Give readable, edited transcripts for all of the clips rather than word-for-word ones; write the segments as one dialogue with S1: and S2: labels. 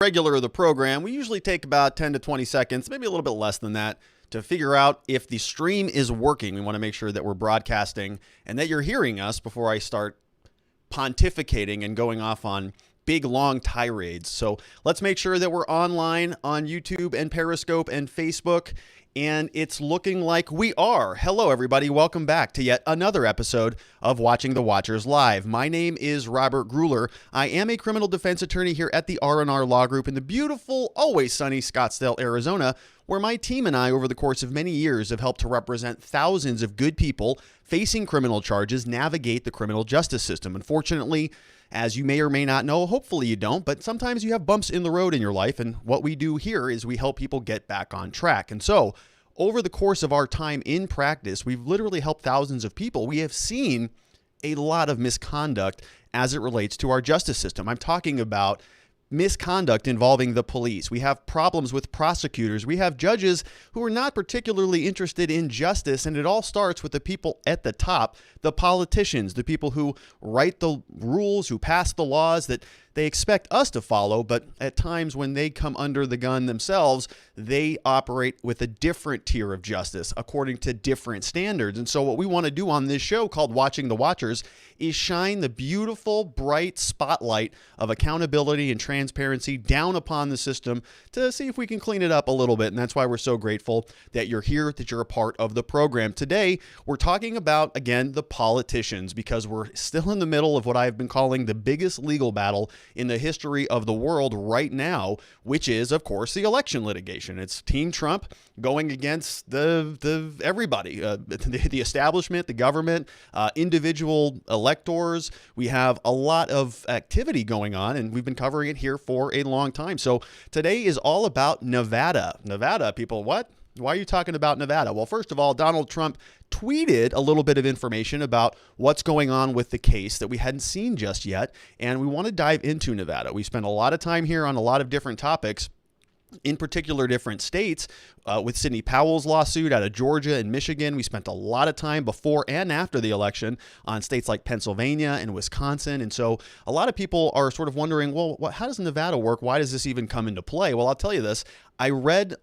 S1: Regular of the program, we usually take about 10 to 20 seconds, maybe a little bit less than that, to figure out if the stream is working. We want to make sure that we're broadcasting and that you're hearing us before I start pontificating and going off on big, long tirades. So let's make sure that we're online on YouTube and Periscope and Facebook. And it's looking like we are. Hello, everybody. Welcome back to yet another episode of Watching the Watchers Live. My name is Robert Gruler. I am a criminal defense attorney here at the R&R Law Group in the beautiful, always sunny Scottsdale, Arizona, where my team and I, over the course of many years, have helped to represent thousands of good people facing criminal charges navigate the criminal justice system. Unfortunately, as you may or may not know, hopefully you don't, but sometimes you have bumps in the road in your life, and what we do here is we help people get back on track. And so, over the course of our time in practice, we've literally helped thousands of people. We have seen a lot of misconduct as it relates to our justice system. I'm talking about misconduct involving the police. We have problems with prosecutors. We have judges who are not particularly interested in justice, and it all starts with the people at the top, the politicians, the people who write the rules, who pass the laws that they expect us to follow, but at times when they come under the gun themselves, they operate with a different tier of justice according to different standards. And so what we want to do on this show called Watching the Watchers is shine the beautiful, bright spotlight of accountability and transparency down upon the system to see if we can clean it up a little bit. And that's why we're so grateful that you're here, that you're a part of the program. Today, we're talking about, again, the politicians, because we're still in the middle of what I've been calling the biggest legal battle in the history of the world right now, which is, of course, the election litigation. It's Team Trump going against everybody, the establishment, the government, individual electors. We have a lot of activity going on, and we've been covering it here for a long time. So today is all about Nevada. Nevada, people, what? Why are you talking about Nevada? Well, first of all, Donald Trump tweeted a little bit of information about what's going on with the case that we hadn't seen just yet, and we want to dive into Nevada. We spent a lot of time here on a lot of different topics, in particular different states, with Sidney Powell's lawsuit out of Georgia and Michigan. We spent a lot of time before and after the election on states like Pennsylvania and Wisconsin. And so a lot of people are sort of wondering, well, how does Nevada work? Why does this even come into play? Well, I'll tell you this. I read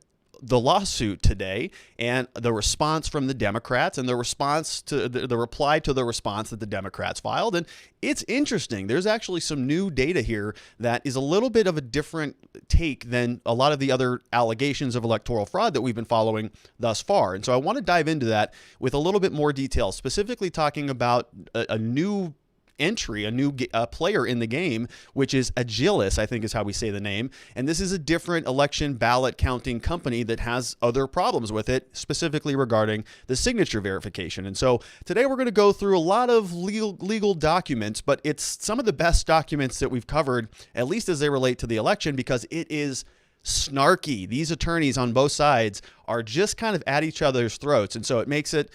S1: the lawsuit today and the response from the Democrats and the response to the reply to the response that the Democrats filed. And it's interesting. There's actually some new data here that is a little bit of a different take than a lot of the other allegations of electoral fraud that we've been following thus far. And so I want to dive into that with a little bit more detail, specifically talking about a new entry, a new player in the game, which is Agilis, I think is how we say the name. And this is a different election ballot counting company that has other problems with it, specifically regarding the signature verification. And so today we're going to go through a lot of legal documents, but it's some of the best documents that we've covered, at least as they relate to the election, because it is snarky. These attorneys on both sides are just kind of at each other's throats. And so it makes it,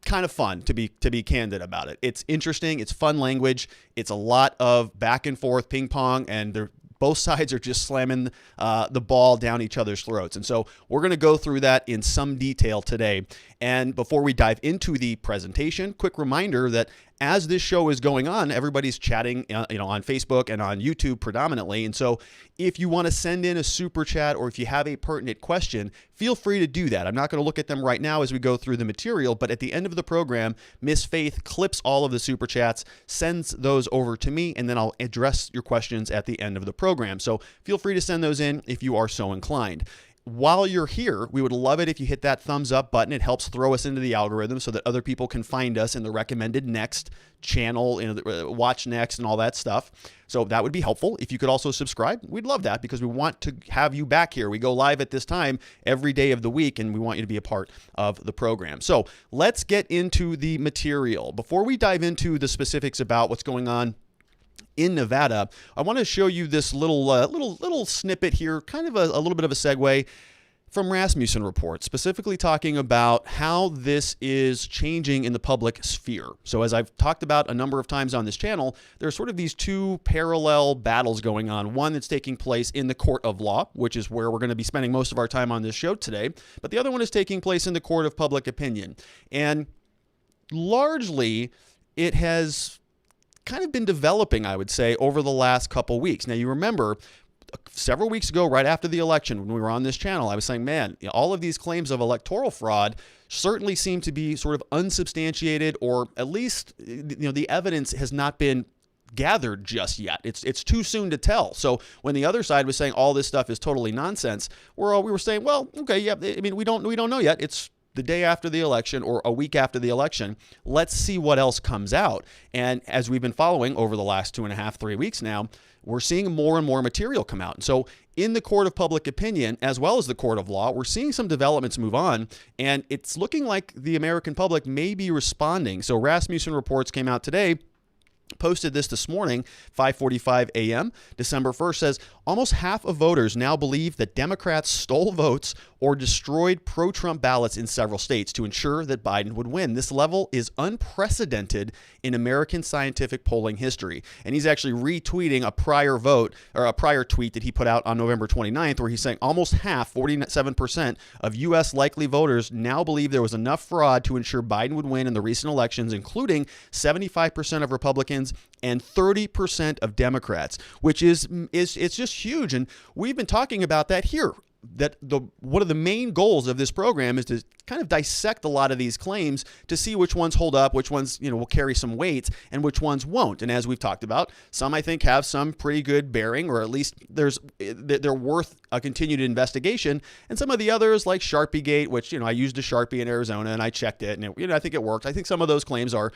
S1: kind of fun to be candid about it. It's interesting. It's fun language. It's a lot of back and forth ping pong, and both sides are just slamming the ball down each other's throats. And so we're going to go through that in some detail today. And before we dive into the presentation, quick reminder that as this show is going on, everybody's chatting, on Facebook and on YouTube predominantly. And so if you want to send in a super chat or if you have a pertinent question, feel free to do that. I'm not going to look at them right now as we go through the material, but at the end of the program, Miss Faith clips all of the super chats, sends those over to me, and then I'll address your questions at the end of the program. So feel free to send those in if you are so inclined. While you're here, we would love it if you hit that thumbs up button. It helps throw us into the algorithm so that other people can find us in the recommended next channel, watch next and all that stuff. So that would be helpful. If you could also subscribe, we'd love that because we want to have you back here. We go live at this time every day of the week, and we want you to be a part of the program. So let's get into the material. Before we dive into the specifics about what's going on in Nevada, I want to show you this little snippet here, kind of a little bit of a segue from Rasmussen report, specifically talking about how this is changing in the public sphere. So as I've talked about a number of times on this channel, there's sort of these two parallel battles going on. One that's taking place in the court of law, which is where we're going to be spending most of our time on this show today. But the other one is taking place in the court of public opinion. And largely, it has kind of been developing, I would say, over the last couple weeks. Now, you remember several weeks ago, right after the election, when we were on this channel, I was saying, man, all of these claims of electoral fraud certainly seem to be sort of unsubstantiated, or at least, the evidence has not been gathered just yet. It's too soon to tell. So when the other side was saying all this stuff is totally nonsense, we were saying, well, okay, yeah, I mean, we don't know yet. It's the day after the election or a week after the election. Let's see what else comes out. And as we've been following over the last 2.5, 3 weeks now, we're seeing more and more material come out. And so in the court of public opinion, as well as the court of law, we're seeing some developments move on, and it's looking like the American public may be responding. So Rasmussen reports came out today, posted this morning, 5:45 a.m. December 1st, says almost half of voters now believe that Democrats stole votes or destroyed pro-Trump ballots in several states to ensure that Biden would win. This level is unprecedented in American scientific polling history. And he's actually retweeting a prior tweet that he put out on November 29th, where he's saying almost half, 47% of U.S. likely voters now believe there was enough fraud to ensure Biden would win in the recent elections, including 75% of Republicans and 30% of Democrats, which is it's just huge. And we've been talking about that here, that one of the main goals of this program is to kind of dissect a lot of these claims to see which ones hold up, which ones will carry some weight, and which ones won't. And as we've talked about, some I think have some pretty good bearing, or at least they're worth a continued investigation. And some of the others, like Sharpiegate, which I used a Sharpie in Arizona and I checked it, and I think it worked. I think some of those claims are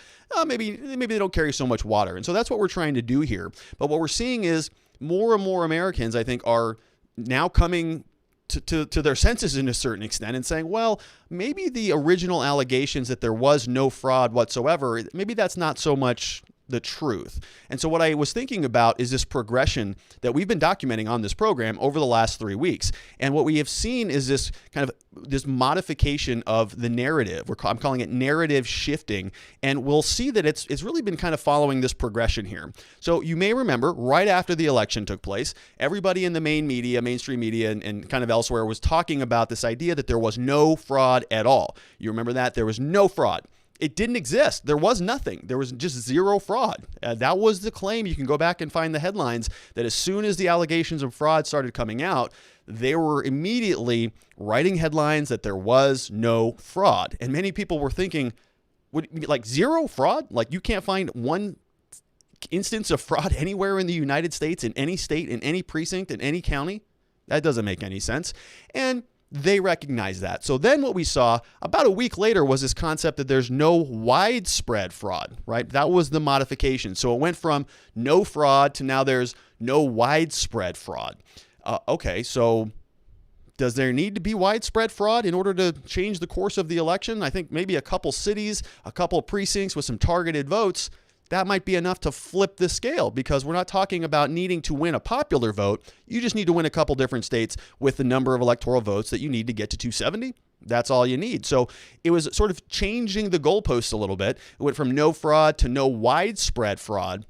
S1: maybe they don't carry so much water, and so that's what we're trying to do here. But what we're seeing is more and more Americans, I think, are now coming to their senses in a certain extent and saying, well, maybe the original allegations that there was no fraud whatsoever, maybe that's not so much the truth. And so what I was thinking about is this progression that we've been documenting on this program over the last 3 weeks. And what we have seen is this kind of this modification of the narrative. I'm calling it narrative shifting. And we'll see that it's really been kind of following this progression here. So you may remember right after the election took place, everybody in the mainstream media and kind of elsewhere was talking about this idea that there was no fraud at all. You remember that? There was no fraud. It didn't exist. There was nothing. There was just zero fraud. That was the claim. You can go back and find the headlines that as soon as the allegations of fraud started coming out, they were immediately writing headlines that there was no fraud. And many people were thinking, like, zero fraud? Like, you can't find one instance of fraud anywhere in the United States, in any state, in any precinct, in any county? That doesn't make any sense. And they recognize that. So then what we saw about a week later was this concept that there's no widespread fraud, right? That was the modification. So it went from no fraud to now there's no widespread fraud. Okay, so does there need to be widespread fraud in order to change the course of the election? I think maybe a couple cities, a couple precincts with some targeted votes, that might be enough to flip the scale, because we're not talking about needing to win a popular vote. You just need to win a couple different states with the number of electoral votes that you need to get to 270. That's all you need. So it was sort of changing the goalposts a little bit. It went from no fraud to no widespread fraud.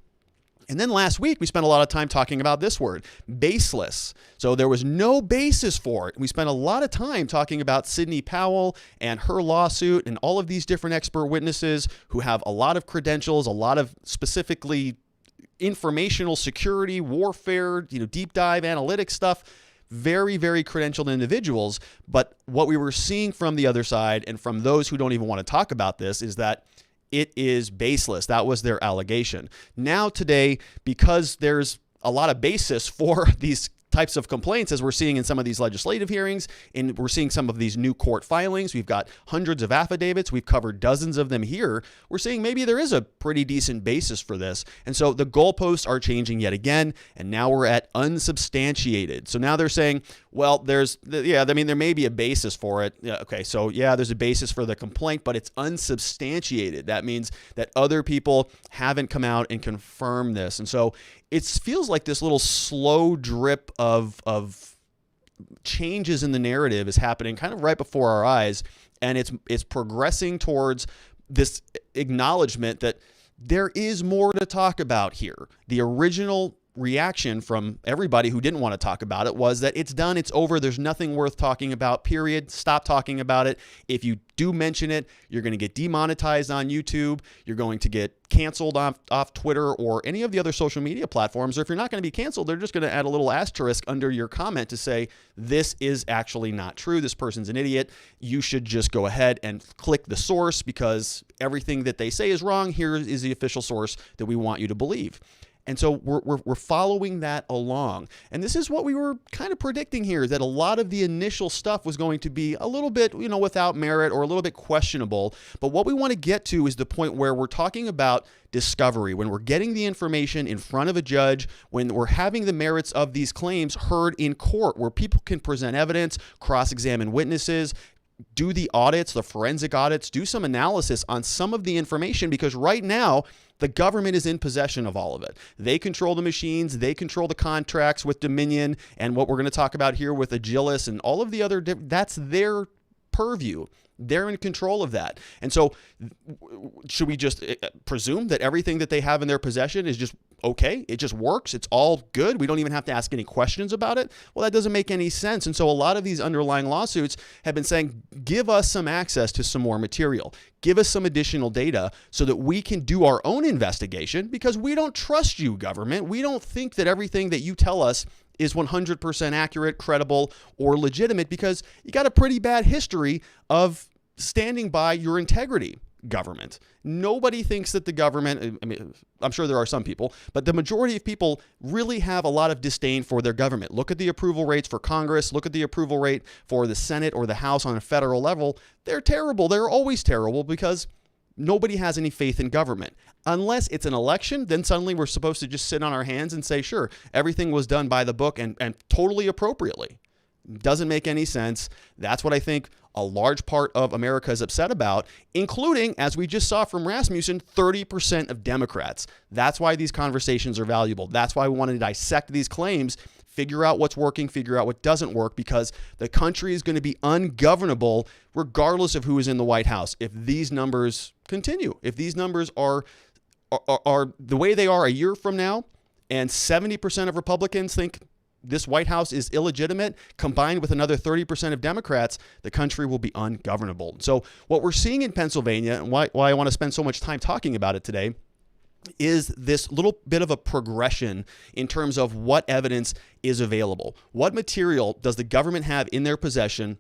S1: And then last week, we spent a lot of time talking about this word, baseless. So there was no basis for it. We spent a lot of time talking about Sidney Powell and her lawsuit and all of these different expert witnesses who have a lot of credentials, a lot of specifically informational security, warfare, deep dive analytics stuff. Very, very credentialed individuals. But what we were seeing from the other side and from those who don't even want to talk about this is that it is baseless. That was their allegation. Now today, because there's a lot of basis for these types of complaints, as we're seeing in some of these legislative hearings, and we're seeing some of these new court filings. We've got hundreds of affidavits. We've covered dozens of them here. We're seeing maybe there is a pretty decent basis for this. And so the goalposts are changing yet again, and now we're at unsubstantiated. So now they're saying, well, there may be a basis for it. Yeah, okay, so there's a basis for the complaint, but it's unsubstantiated. That means that other people haven't come out and confirmed this. And so it feels like this little slow drip of changes in the narrative is happening kind of right before our eyes, and it's progressing towards this acknowledgement that there is more to talk about here. The original reaction from everybody who didn't want to talk about it was that it's done, it's over, there's nothing worth talking about, period. Stop talking about it. If you do mention it, you're going to get demonetized on YouTube. You're going to get canceled off Twitter or any of the other social media platforms. Or if you're not going to be canceled, they're just going to add a little asterisk under your comment to say, this is actually not true. This person's an idiot. You should just go ahead and click the source because everything that they say is wrong. Here is the official source that we want you to believe. And so we're following that along. And this is what we were kind of predicting here, that a lot of the initial stuff was going to be a little bit, without merit or a little bit questionable. But what we want to get to is the point where we're talking about discovery, when we're getting the information in front of a judge, when we're having the merits of these claims heard in court, where people can present evidence, cross-examine witnesses, do the audits, the forensic audits, do some analysis on some of the information, because right now the government is in possession of all of it. They control the machines, they control the contracts with Dominion, and what we're going to talk about here with Agilis and all of the other, that's their purview. They're in control of that. And so should we just presume that everything that they have in their possession is just okay? It just works. It's all good. We don't even have to ask any questions about it. Well, that doesn't make any sense. And so a lot of these underlying lawsuits have been saying, give us some access to some more material. Give us some additional data so that we can do our own investigation, because we don't trust you, government. We don't think that everything that you tell us is 100% accurate, credible, or legitimate, because you got a pretty bad history of standing by your integrity, government. Nobody thinks that the government, I'm sure there are some people, but the majority of people really have a lot of disdain for their government. Look at the approval rates for Congress. Look at the approval rate for the Senate or the House on a federal level. They're terrible. They're always terrible because nobody has any faith in government. Unless it's an election, then suddenly we're supposed to just sit on our hands and say, sure, everything was done by the book and totally appropriately. Doesn't make any sense. That's what I think a large part of America is upset about, including, as we just saw from Rasmussen, 30% of Democrats. That's why these conversations are valuable. That's why we want to dissect these claims, figure out what's working, figure out what doesn't work, because the country is going to be ungovernable regardless of who is in the White House if these numbers continue. If these numbers are the way they are a year from now, and 70% of Republicans think this White House is illegitimate, combined with another 30% of Democrats, the country will be ungovernable. So what we're seeing in Pennsylvania, and why I want to spend so much time talking about it today, is this little bit of a progression in terms of what evidence is available. What material does the government have in their possession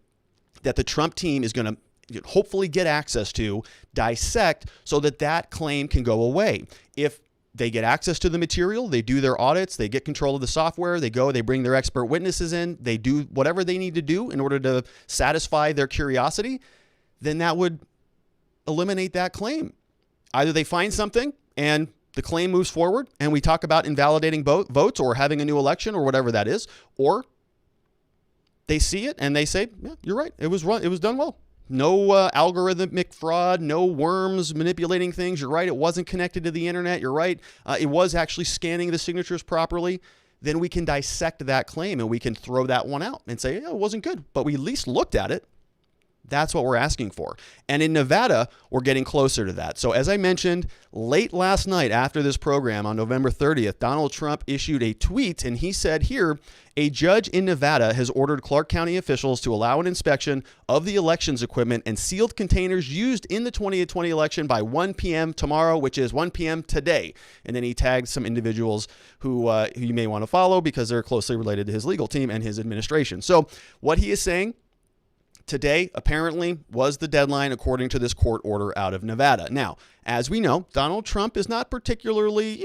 S1: that the Trump team is going to hopefully get access to, dissect, so that that claim can go away? If they get access to the material, they do their audits, they get control of the software, they bring their expert witnesses in, they do whatever they need to do in order to satisfy their curiosity, then that would eliminate that claim. Either they find something and the claim moves forward and we talk about invalidating votes or having a new election or whatever that is, or they see it and they say, yeah, you're right, it was done well. No algorithmic fraud, no worms manipulating things. You're right, it wasn't connected to the internet. You're right, it was actually scanning the signatures properly. Then we can dissect that claim and we can throw that one out and say, yeah, it wasn't good, but we at least looked at it. That's what we're asking for. And in Nevada, we're getting closer to that. So as I mentioned, late last night after this program on November 30th, Donald Trump issued a tweet and he said here, a judge in Nevada has ordered Clark County officials to allow an inspection of the elections equipment and sealed containers used in the 2020 election by 1 p.m. tomorrow, which is 1 p.m. today. And then he tagged some individuals who you may want to follow because they're closely related to his legal team and his administration. So what he is saying, today, apparently, was the deadline according to this court order out of Nevada. Now, as we know, Donald Trump is not particularly,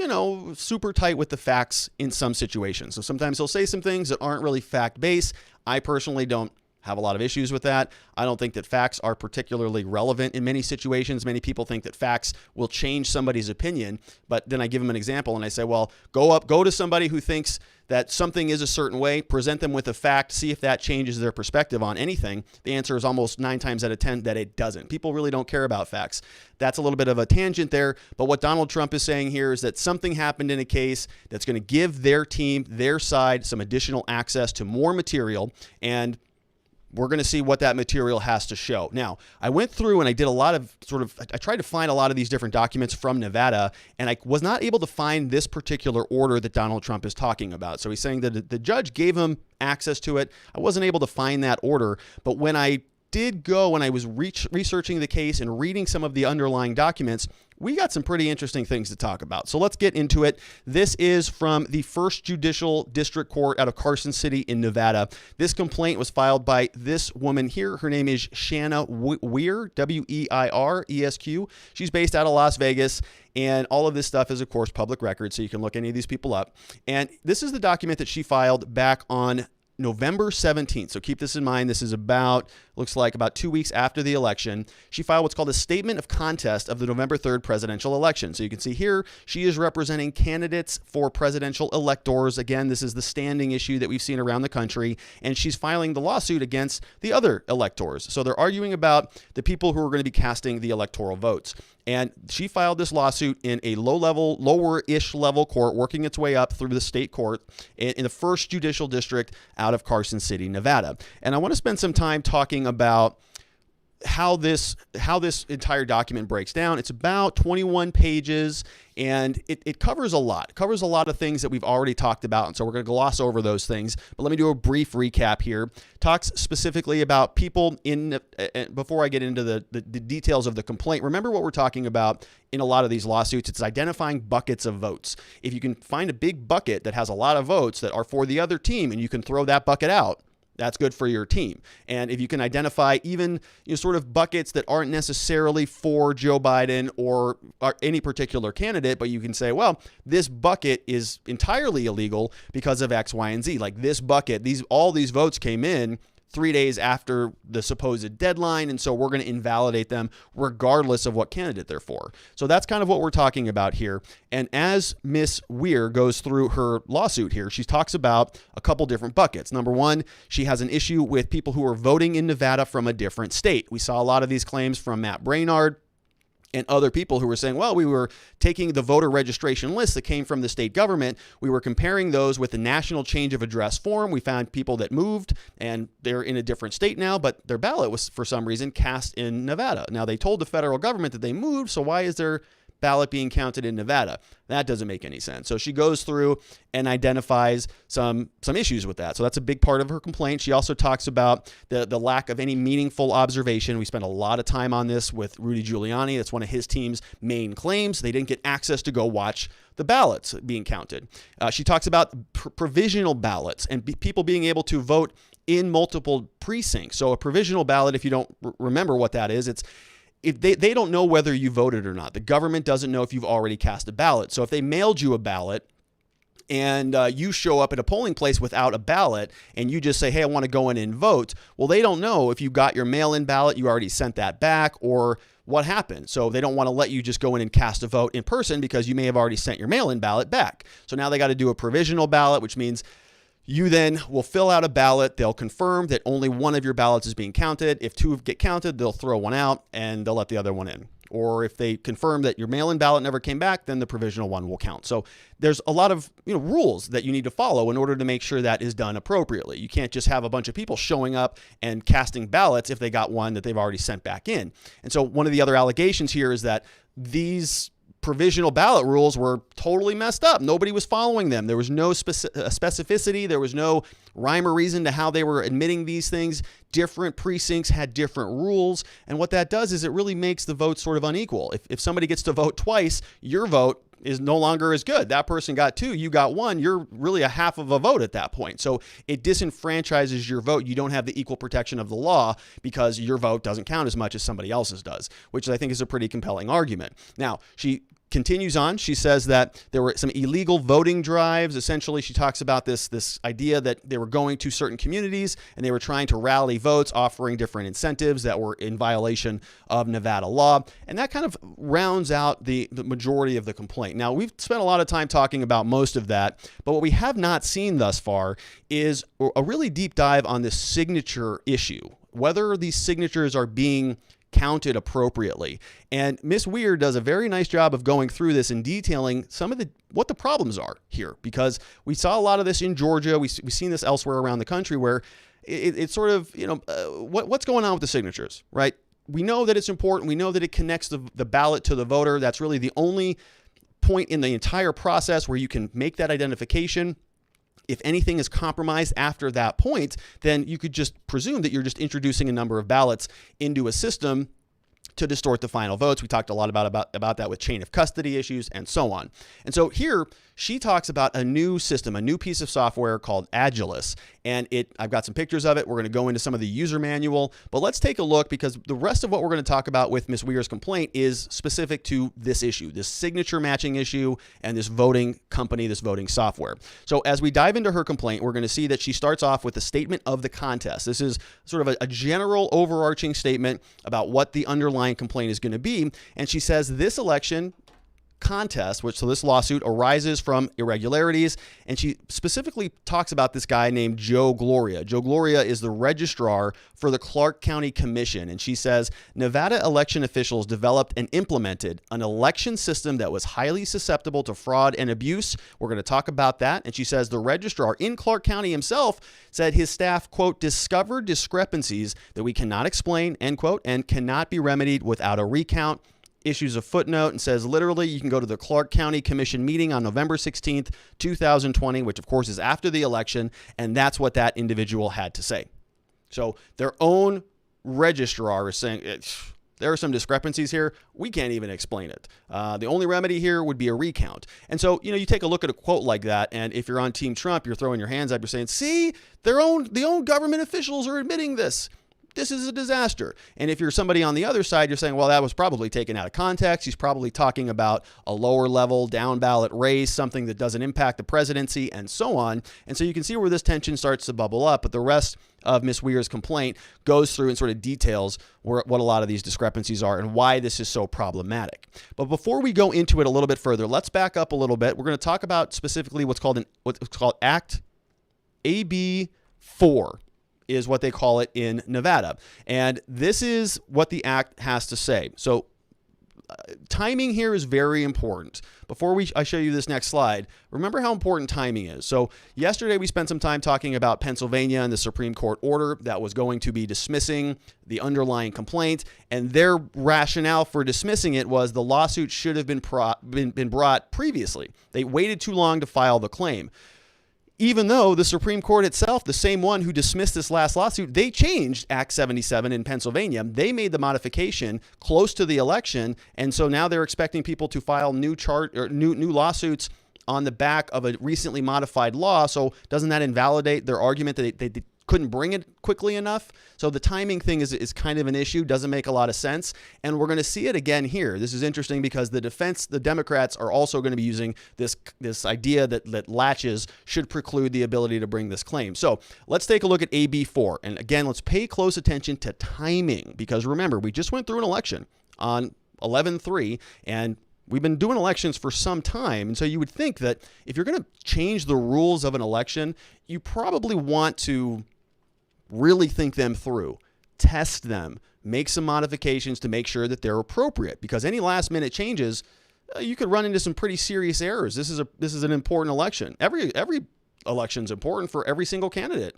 S1: super tight with the facts in some situations. So sometimes he'll say some things that aren't really fact-based. I personally don't have a lot of issues with that. I don't think that facts are particularly relevant in many situations. Many people think that facts will change somebody's opinion, but then I give them an example and I say, well, go to somebody who thinks that something is a certain way, present them with a fact, see if that changes their perspective on anything. The answer is almost 9 times out of 10 that it doesn't. People really don't care about facts. That's a little bit of a tangent there, but what Donald Trump is saying here is that something happened in a case that's going to give their team, their side, some additional access to more material, and we're going to see what that material has to show. Now, I went through and I did a lot of I tried to find a lot of these different documents from Nevada, and I was not able to find this particular order that Donald Trump is talking about. So he's saying that the judge gave him access to it. I wasn't able to find that order, but when I did go, when I was researching the case and reading some of the underlying documents, we got some pretty interesting things to talk about. So let's get into it. This is from the First Judicial District Court out of Carson City in Nevada. This complaint was filed by this woman here. Her name is Shanna Weir, W-E-I-R-E-S-Q. She's based out of Las Vegas, and all of this stuff is, of course, public record, so you can look any of these people up. And this is the document that she filed back on November 17th. So keep this in mind. This is looks like about 2 weeks after the election. She filed what's called a statement of contest of the November 3rd presidential election. So you can see here, she is representing candidates for presidential electors. Again, this is the standing issue that we've seen around the country. And she's filing the lawsuit against the other electors. So they're arguing about the people who are going to be casting the electoral votes. And she filed this lawsuit in a lower-ish level court, working its way up through the state court in the First Judicial District out of Carson City, Nevada. And I want to spend some time talking about how this entire document breaks down. It's about 21 pages, and it covers a lot. It covers a lot of things that we've already talked about, and so we're going to gloss over those things. But let me do a brief recap here. Talks specifically about people before I get into the details of the complaint. Remember what we're talking about in a lot of these lawsuits. It's identifying buckets of votes. If you can find a big bucket that has a lot of votes that are for the other team, and you can throw that bucket out, that's good for your team. And if you can identify even sort of buckets that aren't necessarily for Joe Biden or any particular candidate, but you can say, well, this bucket is entirely illegal because of X, Y, and Z. Like this bucket, all these votes came in 3 days after the supposed deadline, and so we're going to invalidate them regardless of what candidate they're for. So that's kind of what we're talking about here. And as Miss Weir goes through her lawsuit here, she talks about a couple different buckets. Number one, she has an issue with people who are voting in Nevada from a different state. We saw a lot of these claims from Matt Brainard and other people who were saying, well, we were taking the voter registration list that came from the state government. We were comparing those with the national change of address form. We found people that moved and they're in a different state now, but their ballot was for some reason cast in Nevada. Now they told the federal government that they moved, so why is their ballot being counted in Nevada? That doesn't make any sense. So she goes through and identifies some issues with that. So that's a big part of her complaint. She also talks about the lack of any meaningful observation. We spent a lot of time on this with Rudy Giuliani. That's one of his team's main claims. They didn't get access to go watch the ballots being counted. She talks about provisional ballots and people being able to vote in multiple precincts. So a provisional ballot, if you don't remember what that is, if they don't know whether you voted or not. The government doesn't know if you've already cast a ballot. So if they mailed you a ballot and you show up at a polling place without a ballot and you just say, hey, I want to go in and vote, well, they don't know if you got your mail-in ballot, you already sent that back, or what happened. So they don't want to let you just go in and cast a vote in person because you may have already sent your mail-in ballot back. So now they got to do a provisional ballot, which means you then will fill out a ballot. They'll confirm that only one of your ballots is being counted. If two get counted, they'll throw one out and they'll let the other one in. Or if they confirm that your mail-in ballot never came back, then the provisional one will count. So there's a lot of rules that you need to follow in order to make sure that is done appropriately. You can't just have a bunch of people showing up and casting ballots if they got one that they've already sent back in. And so one of the other allegations here is that these provisional ballot rules were totally messed up. Nobody was following them. There was no specificity. There was no rhyme or reason to how they were admitting these things. Different precincts had different rules. And what that does is it really makes the vote sort of unequal. If somebody gets to vote twice, your vote is no longer as good. That person got 2, you got 1. You're really a half of a vote at that point. So it disenfranchises your vote. You don't have the equal protection of the law because your vote doesn't count as much as somebody else's does, which I think is a pretty compelling argument. Now, she continues on. She says that there were some illegal voting drives. Essentially, she talks about this idea that they were going to certain communities and they were trying to rally votes, offering different incentives that were in violation of Nevada law. And that kind of rounds out the majority of the complaint. Now, we've spent a lot of time talking about most of that, but what we have not seen thus far is a really deep dive on this signature issue, whether these signatures are being counted appropriately. And Ms. Weir does a very nice job of going through this and detailing some of what the problems are here, because we saw a lot of this in Georgia. We've seen this elsewhere around the country where it's sort of, what's going on with the signatures, right? We know that it's important. We know that it connects the ballot to the voter. That's really the only point in the entire process where you can make that identification. If anything is compromised after that point, then you could just presume that you're just introducing a number of ballots into a system to distort the final votes. We talked a lot about that with chain of custody issues and so on. And so here she talks about a new system, a new piece of software called Agilis. And I've got some pictures of it. We're going to go into some of the user manual, but let's take a look, because the rest of what we're going to talk about with Ms. Weir's complaint is specific to this issue, this signature matching issue and this voting company, this voting software. So as we dive into her complaint, we're going to see that she starts off with the statement of the contest. This is sort of a general overarching statement about what the underlying complaint is going to be. And she says this election contest, so this lawsuit arises from irregularities, and she specifically talks about this guy named Joe Gloria. Joe Gloria is the registrar for the Clark County Commission, and she says Nevada election officials developed and implemented an election system that was highly susceptible to fraud and abuse. We're going to talk about that. And she says the registrar in Clark County himself said his staff, quote, discovered discrepancies that we cannot explain, end quote, and cannot be remedied without a recount. Issues a footnote and says literally you can go to the Clark County Commission meeting on November 16th, 2020, which of course is after the election, and that's what that individual had to say. So their own registrar is saying there are some discrepancies here. We can't even explain it. The only remedy here would be a recount. And so, you take a look at a quote like that, and if you're on Team Trump, you're throwing your hands up, you're saying, see, the own government officials are admitting this. This is a disaster. And if you're somebody on the other side, you're saying, well, that was probably taken out of context. He's probably talking about a lower level down ballot race, something that doesn't impact the presidency and so on. And so you can see where this tension starts to bubble up. But the rest of Ms. Weir's complaint goes through and sort of details what a lot of these discrepancies are and why this is so problematic. But before we go into it a little bit further, let's back up a little bit. We're going to talk about specifically what's called Act AB 4. Is what they call it in Nevada. And this is what the act has to say. So timing here is very important. Before I show you this next slide, remember how important timing is. So yesterday we spent some time talking about Pennsylvania and the Supreme Court order that was going to be dismissing the underlying complaint, and their rationale for dismissing it was the lawsuit should have been brought previously. They waited too long to file the claim. Even though the Supreme Court itself, the same one who dismissed this last lawsuit, they changed Act 77 in Pennsylvania. They made the modification close to the election, and so now they're expecting people to file new lawsuits on the back of a recently modified law. So doesn't that invalidate their argument that they couldn't bring it quickly enough? So the timing thing is kind of an issue, doesn't make a lot of sense. And we're going to see it again here. This is interesting because the Democrats are also going to be using this idea that latches should preclude the ability to bring this claim. So let's take a look at AB 4. And again, let's pay close attention to timing, because remember, we just went through an election on 11/3, and we've been doing elections for some time. And so you would think that if you're going to change the rules of an election, you probably want to really think them through, test them, make some modifications to make sure that they're appropriate, because any last minute changes, you could run into some pretty serious errors. This is an important election. Every election is important for every single candidate.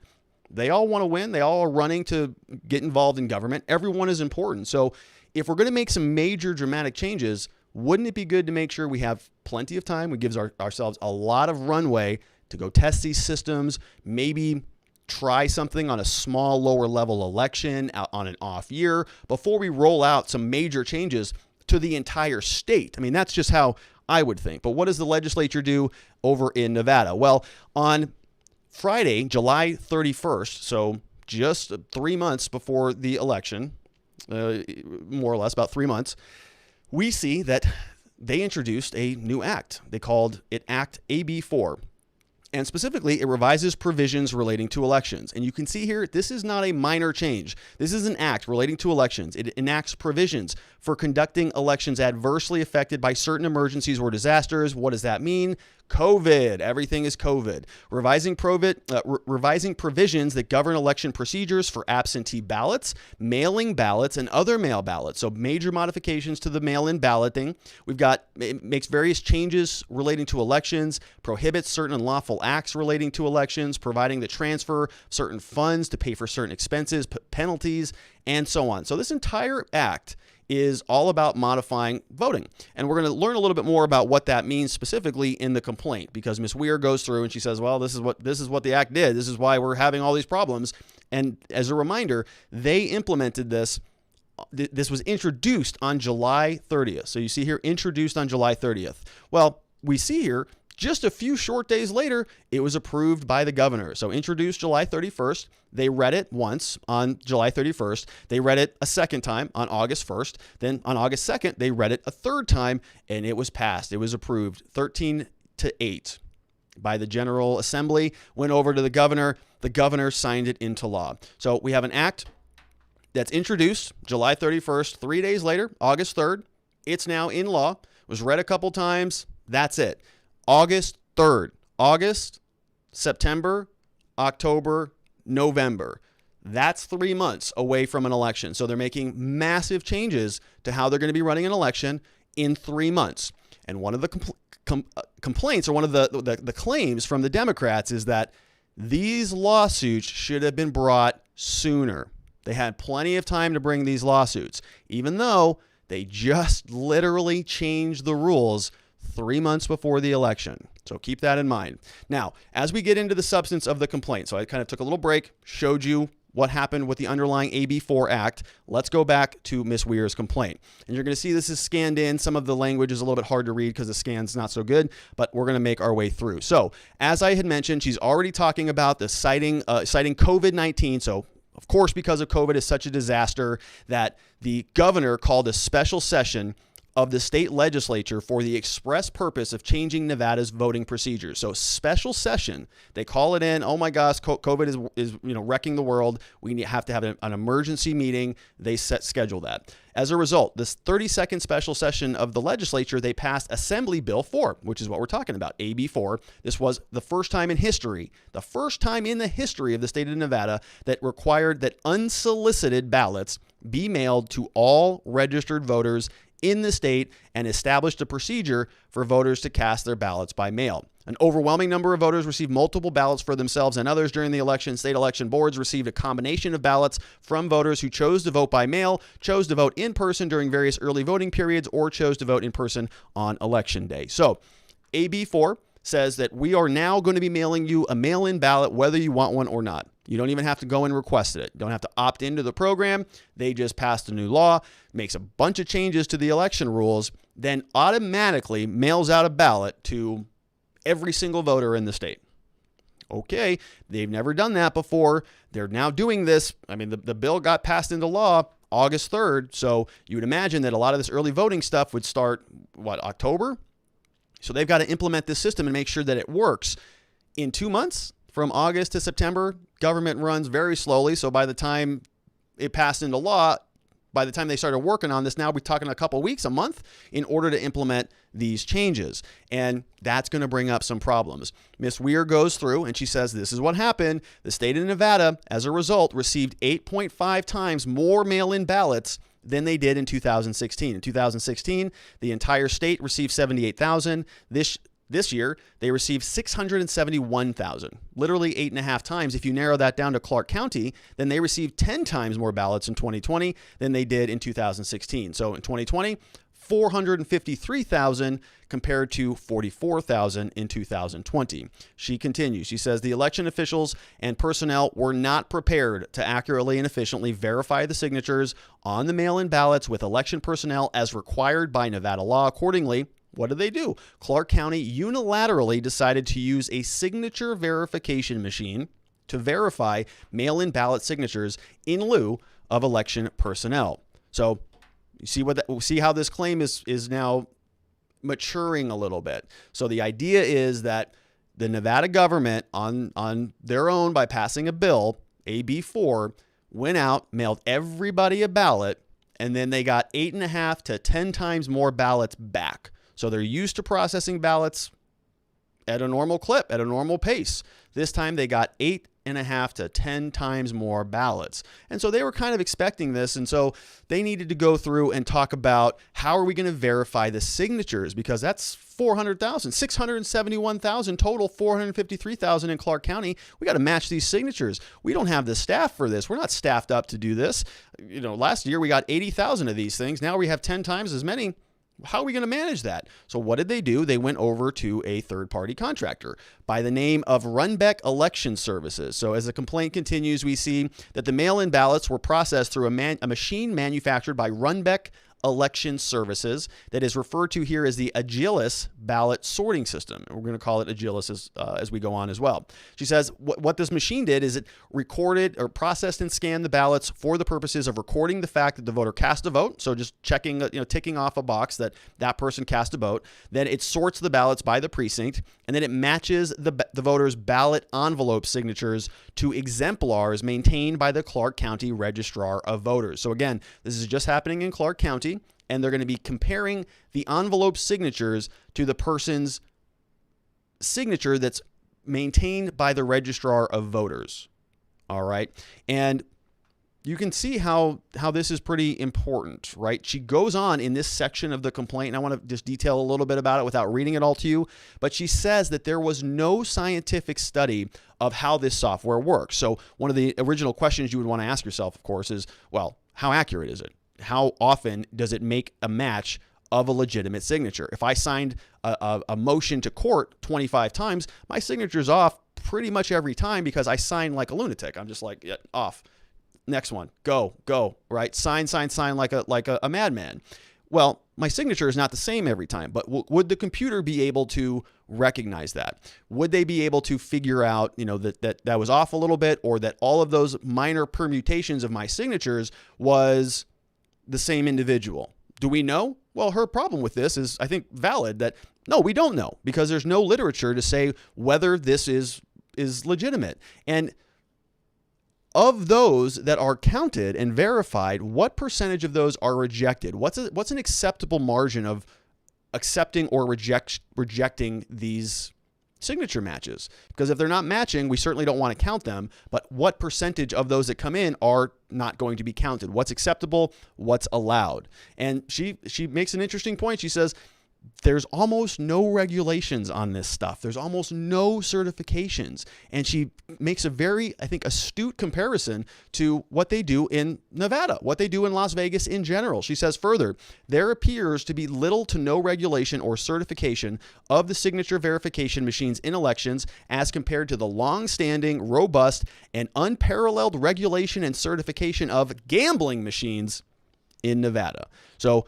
S1: They all want to win. They all are running to get involved in government. Everyone is important. So if we're going to make some major dramatic changes, wouldn't it be good to make sure we have plenty of time? We give ourselves a lot of runway to go test these systems, maybe try something on a small, lower level election on an off year before we roll out some major changes to the entire state. I mean, that's just how I would think. But what does the legislature do over in Nevada? Well, on Friday, July 31st, so just 3 months before the election, more or less about 3 months, we see that they introduced a new act. They called it Act AB 4. And specifically, it revises provisions relating to elections. And you can see here, this is not a minor change. This is an act relating to elections. It enacts provisions for conducting elections adversely affected by certain emergencies or disasters. What does that mean? COVID. Everything is COVID. Revising provisions that govern election procedures for absentee ballots, mailing ballots, and other mail ballots. So major modifications to the mail-in balloting. It makes various changes relating to elections, prohibits certain unlawful acts relating to elections, providing the transfer of certain funds to pay for certain expenses, penalties, and so on. So this entire act is all about modifying voting. And we're going to learn a little bit more about what that means specifically in the complaint, because Ms. Weir goes through and she says, well, this is what the act did. This is why we're having all these problems. And as a reminder, they implemented this. This was introduced on July 30th. So you see here, introduced on July 30th. Well, we see here, just a few short days later, it was approved by the governor. So introduced July 31st. They read it once on July 31st. They read it a second time on August 1st. Then on August 2nd, they read it a third time, and it was passed. It was approved 13-8 by the General Assembly, went over to the governor. The governor signed it into law. So we have an act that's introduced July 31st. 3 days later, August 3rd, it's now in law. It was read a couple times. That's it. August 3rd, August, September, October, November. That's 3 months away from an election. So they're making massive changes to how they're going to be running an election in 3 months. And one of the complaints, or one of the claims from the Democrats, is that these lawsuits should have been brought sooner. They had plenty of time to bring these lawsuits, even though they just literally changed the rules 3 months before the election. So keep that in mind. Now, as we get into the substance of the complaint, so I kind of took a little break, showed you what happened with the underlying AB4 Act. Let's go back to Ms. Weir's complaint. And you're going to see this is scanned in. Some of the language is a little bit hard to read because the scan's not so good, but we're going to make our way through. So as I had mentioned, she's already talking about the citing COVID-19. So of course, because of COVID is such a disaster, that the governor called a special session of the state legislature for the express purpose of changing Nevada's voting procedures. So special session, they call it in. Oh my gosh, COVID is wrecking the world. We have to have an emergency meeting. They schedule that. As a result, this 32nd special session of the legislature, they passed Assembly Bill 4, which is what we're talking about, AB 4. This was the first time in history, the first time in the history of the state of Nevada that required that unsolicited ballots be mailed to all registered voters in the state, and established a procedure for voters to cast their ballots by mail. An overwhelming number of voters received multiple ballots for themselves and others during the election. State election boards received a combination of ballots from voters who chose to vote by mail, chose to vote in person during various early voting periods, or chose to vote in person on election day. So AB 4 says that we are now going to be mailing you a mail-in ballot whether you want one or not. You don't even have to go and request it. You don't have to opt into the program. They just passed a new law, makes a bunch of changes to the election rules, then automatically mails out a ballot to every single voter in the state. Okay, they've never done that before. They're now doing this. I mean, the bill got passed into law August 3rd, so you would imagine that a lot of this early voting stuff would start, October? So they've got to implement this system and make sure that it works. In 2 months, from August to September, government runs very slowly. So by the time it passed into law, by the time they started working on this, now we're talking a couple weeks, a month, in order to implement these changes. And that's going to bring up some problems. Ms. Weir goes through and she says, this is what happened. The state of Nevada, as a result, received 8.5 times more mail-in ballots than they did in 2016. In 2016, the entire state received 78,000. This year, they received 671,000, literally 8.5 times. If you narrow that down to Clark County, then they received 10 times more ballots in 2020 than they did in 2016. So in 2020, 453,000 compared to 44,000 in 2020. She continues. She says the election officials and personnel were not prepared to accurately and efficiently verify the signatures on the mail-in ballots with election personnel as required by Nevada law. Accordingly, what did they do? Clark County unilaterally decided to use a signature verification machine to verify mail-in ballot signatures in lieu of election personnel. So you see how this claim is now maturing a little bit. So the idea is that the Nevada government on their own, by passing a bill, AB 4, went out, mailed everybody a ballot, and then they got 8.5 to 10 times more ballots back. So they're used to processing ballots at a normal clip, at a normal pace. This time they got 8.5 to 10 times more ballots. And so they were kind of expecting this. And so they needed to go through and talk about how are we going to verify the signatures, because that's 400,000, 671,000 total, 453,000 in Clark County. We got to match these signatures. We don't have the staff for this. We're not staffed up to do this. Last year we got 80,000 of these things. Now we have 10 times as many. How are we going to manage that? So what did they do? They went over to a third-party contractor by the name of Runbeck Election Services. So as the complaint continues, we see that the mail-in ballots were processed through a machine manufactured by Runbeck Election Services that is referred to here as the Agilis Ballot sorting system. We're going to call it Agilis as we go on as well. She says what this machine did is it recorded or processed and scanned the ballots for the purposes of recording the fact that the voter cast a vote. So just checking, ticking off a box that that person cast a vote. Then it sorts the ballots by the precinct, and then it matches the voter's ballot envelope signatures to exemplars maintained by the Clark County Registrar of Voters. So again, this is just happening in Clark County, and they're going to be comparing the envelope signatures to the person's signature that's maintained by the Registrar of Voters. All right. And you can see how this is pretty important, right? She goes on in this section of the complaint, and I want to just detail a little bit about it without reading it all to you, but she says that there was no scientific study of how this software works. So one of the original questions you would want to ask yourself, of course, is, well, how accurate is it? How often does it make a match of a legitimate signature? If I signed a motion to court 25 times, my signature's off pretty much every time because I sign like a lunatic. I'm just like, yeah, off. Next one, go, right? Sign like a madman. Well, my signature is not the same every time, but would the computer be able to recognize that? Would they be able to figure out, that was off a little bit, or that all of those minor permutations of my signatures was the same individual? Do we know? Well, her problem with this is, I think, valid, that no, we don't know, because there's no literature to say whether this is legitimate. And of those that are counted and verified, what percentage of those are rejected? What's an acceptable margin of accepting or rejecting these signature matches? Because if they're not matching, we certainly don't want to count them. But what percentage of those that come in are not going to be counted? What's acceptable? What's allowed? And she makes an interesting point. She says, there's almost no regulations on this stuff. There's almost no certifications. And she makes a very, I think, astute comparison to what they do in Nevada, what they do in Las Vegas in general. She says further, there appears to be little to no regulation or certification of the signature verification machines in elections as compared to the long-standing, robust, and unparalleled regulation and certification of gambling machines in Nevada. So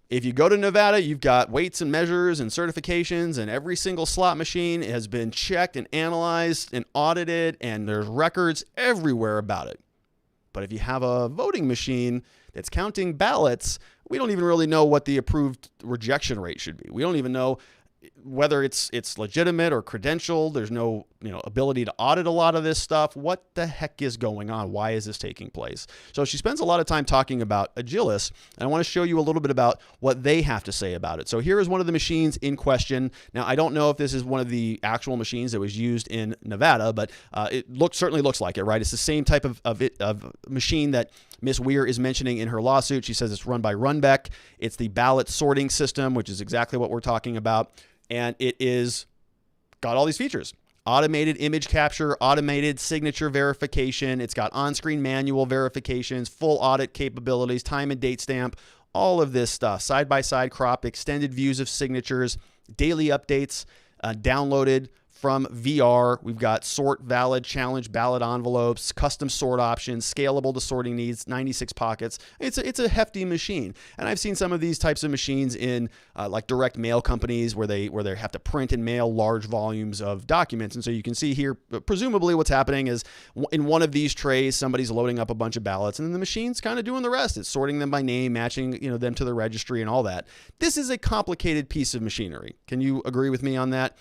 S1: if you go to Nevada, you've got weights and measures and certifications, and every single slot machine has been checked and analyzed and audited, and there's records everywhere about it. But if you have a voting machine that's counting ballots, we don't even really know what the approved rejection rate should be. We don't even know whether it's legitimate or credentialed. There's no ability to audit a lot of this stuff. What the heck is going on? Why is this taking place? So she spends a lot of time talking about Agilis, and I want to show you a little bit about what they have to say about it. So here is one of the machines in question. Now, I don't know if this is one of the actual machines that was used in Nevada, but it certainly looks like it, right? It's the same type of machine that Ms. Weir is mentioning in her lawsuit. She says it's run by Runbeck. It's the ballot sorting system, which is exactly what we're talking about. And it is got all these features: automated image capture, automated signature verification. It's got on-screen manual verifications, full audit capabilities, time and date stamp, all of this stuff, side-by-side crop, extended views of signatures, daily updates, downloaded from VR. We've got sort, valid, challenge, ballot envelopes, custom sort options, scalable to sorting needs, 96 pockets. It's a hefty machine. And I've seen some of these types of machines in like direct mail companies where they have to print and mail large volumes of documents. And so you can see here, presumably what's happening is in one of these trays, somebody's loading up a bunch of ballots, and then the machine's kind of doing the rest. It's sorting them by name, matching them to the registry and all that. This is a complicated piece of machinery. Can you agree with me on that?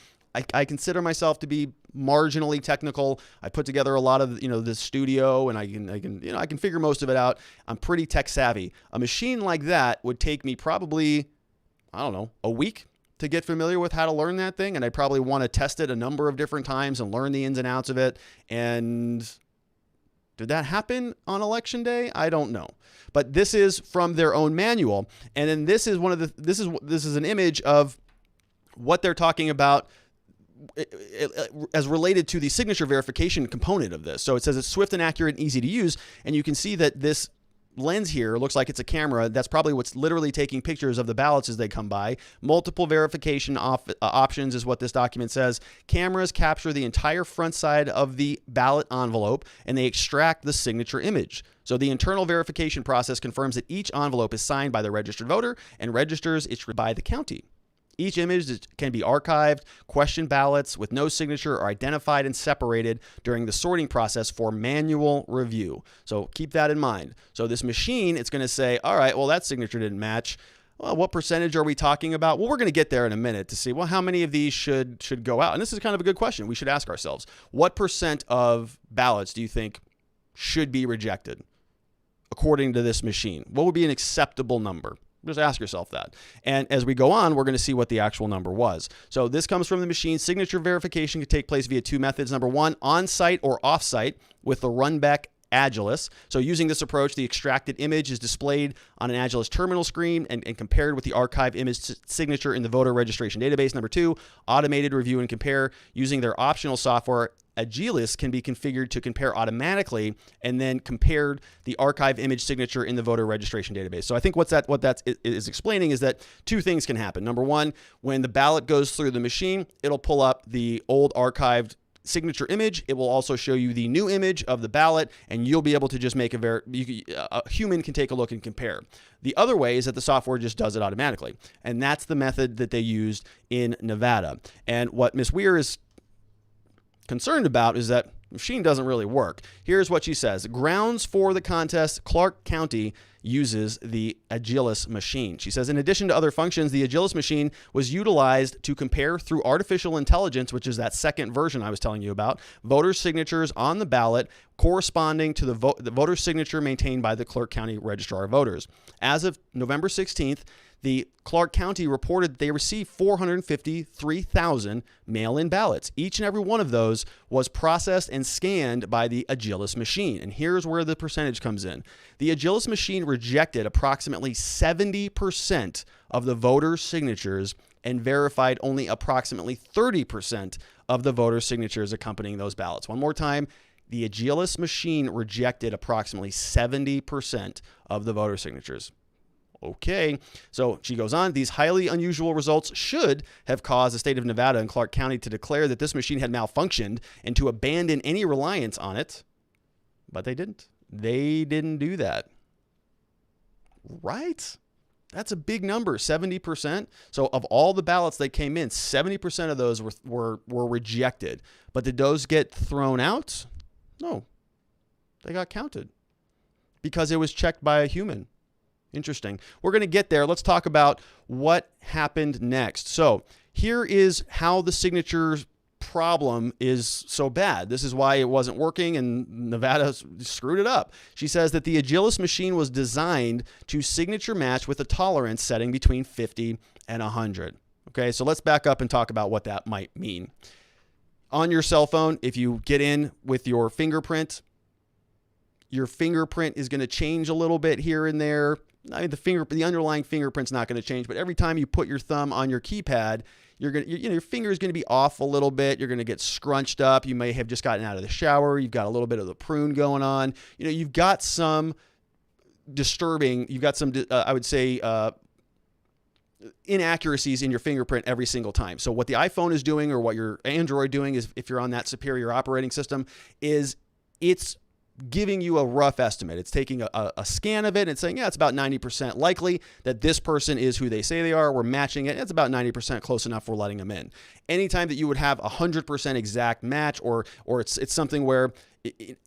S1: I consider myself to be marginally technical. I put together a lot of the studio, and I can figure most of it out. I'm pretty tech savvy. A machine like that would take me probably, I don't know, a week to get familiar with how to learn that thing, and I probably want to test it a number of different times and learn the ins and outs of it. And did that happen on election day? I don't know. But this is from their own manual. And then this is this is an image of what they're talking about as related to the signature verification component of this. So it says it's swift and accurate and easy to use. And you can see that this lens here looks like it's a camera. That's probably what's literally taking pictures of the ballots as they come by. Multiple verification options is what this document says. Cameras capture the entire front side of the ballot envelope, and they extract the signature image. So the internal verification process confirms that each envelope is signed by the registered voter and registers it by the county. Each image can be archived. Question ballots with no signature are identified and separated during the sorting process for manual review. So keep that in mind. So this machine, it's going to say, all right, well, that signature didn't match. Well, what percentage are we talking about? Well, we're going to get there in a minute to see, well, how many of these should go out? And this is kind of a good question we should ask ourselves. What percent of ballots do you think should be rejected according to this machine? What would be an acceptable number? Just ask yourself that. And as we go on, we're going to see what the actual number was. So this comes from the machine. Signature verification can take place via two methods. Number one, on-site or off-site with the run-back Agilis. So using this approach, the extracted image is displayed on an Agilis terminal screen and compared with the archived image signature in the voter registration database. Number two, automated review and compare using their optional software. Agilis can be configured to compare automatically and then compared the archive image signature in the voter registration database. So I think what that is explaining is that two things can happen. Number one, when the ballot goes through the machine, it'll pull up the old archived signature image. It will also show you the new image of the ballot, and you'll be able to just make a human can take a look and compare. The other way is that the software just does it automatically, and that's the method that they used in Nevada. And what Ms. Weir is concerned about is that the machine doesn't really work. Here's what she says. Grounds for the contest, Clark County uses the Agilis machine. She says, in addition to other functions, the Agilis machine was utilized to compare through artificial intelligence, which is that second version I was telling you about, voter signatures on the ballot corresponding to the voter signature maintained by the Clark County Registrar of Voters. As of November 16th, the Clark County reported that they received 453,000 mail-in ballots. Each and every one of those was processed and scanned by the Agilis machine. And here's where the percentage comes in. The Agilis machine rejected approximately 70% of the voters' signatures and verified only approximately 30% of the voter signatures accompanying those ballots. One more time, the Agilis machine rejected approximately 70% of the voter signatures. Okay, so she goes on, these highly unusual results should have caused the state of Nevada and Clark County to declare that this machine had malfunctioned and to abandon any reliance on it, but they didn't. They didn't do that. Right? That's a big number, 70%. So of all the ballots that came in, 70% of those were rejected. But did those get thrown out? No, they got counted because it was checked by a human. Interesting. We're going to get there. Let's talk about what happened next. So here is how the signatures problem is so bad. This is why it wasn't working and Nevada screwed it up. She says that the Agilis machine was designed to signature match with a tolerance setting between 50 and 100. Okay, so let's back up and talk about what that might mean. On your cell phone, if you get in with your fingerprint is going to change a little bit here and there. I mean, the underlying fingerprint's not going to change, but every time you put your thumb on your keypad, your finger is going to be off a little bit. You're going to get scrunched up. You may have just gotten out of the shower. You've got a little bit of the prune going on. You've got some I would say, inaccuracies in your fingerprint every single time. So what the iPhone is doing or what your Android doing is, if you're on that superior operating system, is it's giving you a rough estimate. It's taking a scan of it and saying, yeah, it's about 90% likely that this person is who they say they are. We're matching it. It's about 90% close enough. We're letting them in. Anytime that you would have 100% exact match or it's something where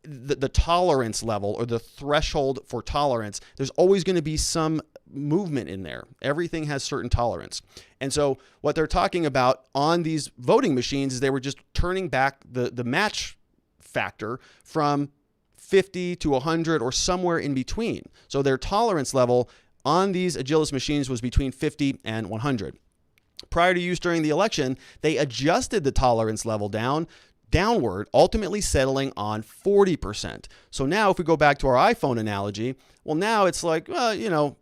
S1: the tolerance level or the threshold for tolerance, there's always going to be some movement in there. Everything has certain tolerance. And so what they're talking about on these voting machines is they were just turning back the match factor from 50 to 100 or somewhere in between. So their tolerance level on these Agilis machines was between 50 and 100. prior to use during the election, they adjusted the tolerance level downward, ultimately settling on 40%. So now if we go back to our iPhone analogy, well, now it's like, well,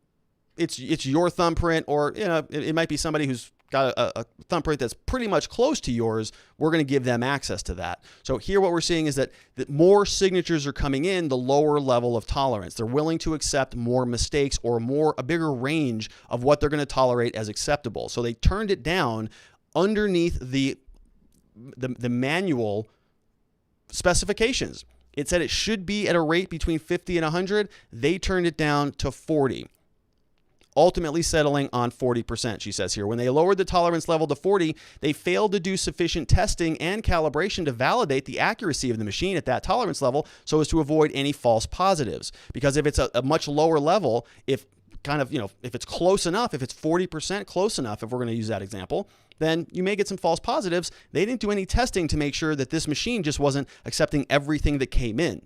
S1: it's your thumbprint, or, it might be somebody who's got a thumbprint that's pretty much close to yours. We're going to give them access to that. So here what we're seeing is that more signatures are coming in, the lower level of tolerance. They're willing to accept more mistakes or a bigger range of what they're going to tolerate as acceptable. So they turned it down underneath the manual specifications. It said it should be at a rate between 50 and 100. They turned it down to 40. Ultimately settling on 40%, she says here. When they lowered the tolerance level to 40, they failed to do sufficient testing and calibration to validate the accuracy of the machine at that tolerance level so as to avoid any false positives. Because if it's a much lower level, if it's close enough, if it's 40% close enough, if we're going to use that example, then you may get some false positives. They didn't do any testing to make sure that this machine just wasn't accepting everything that came in.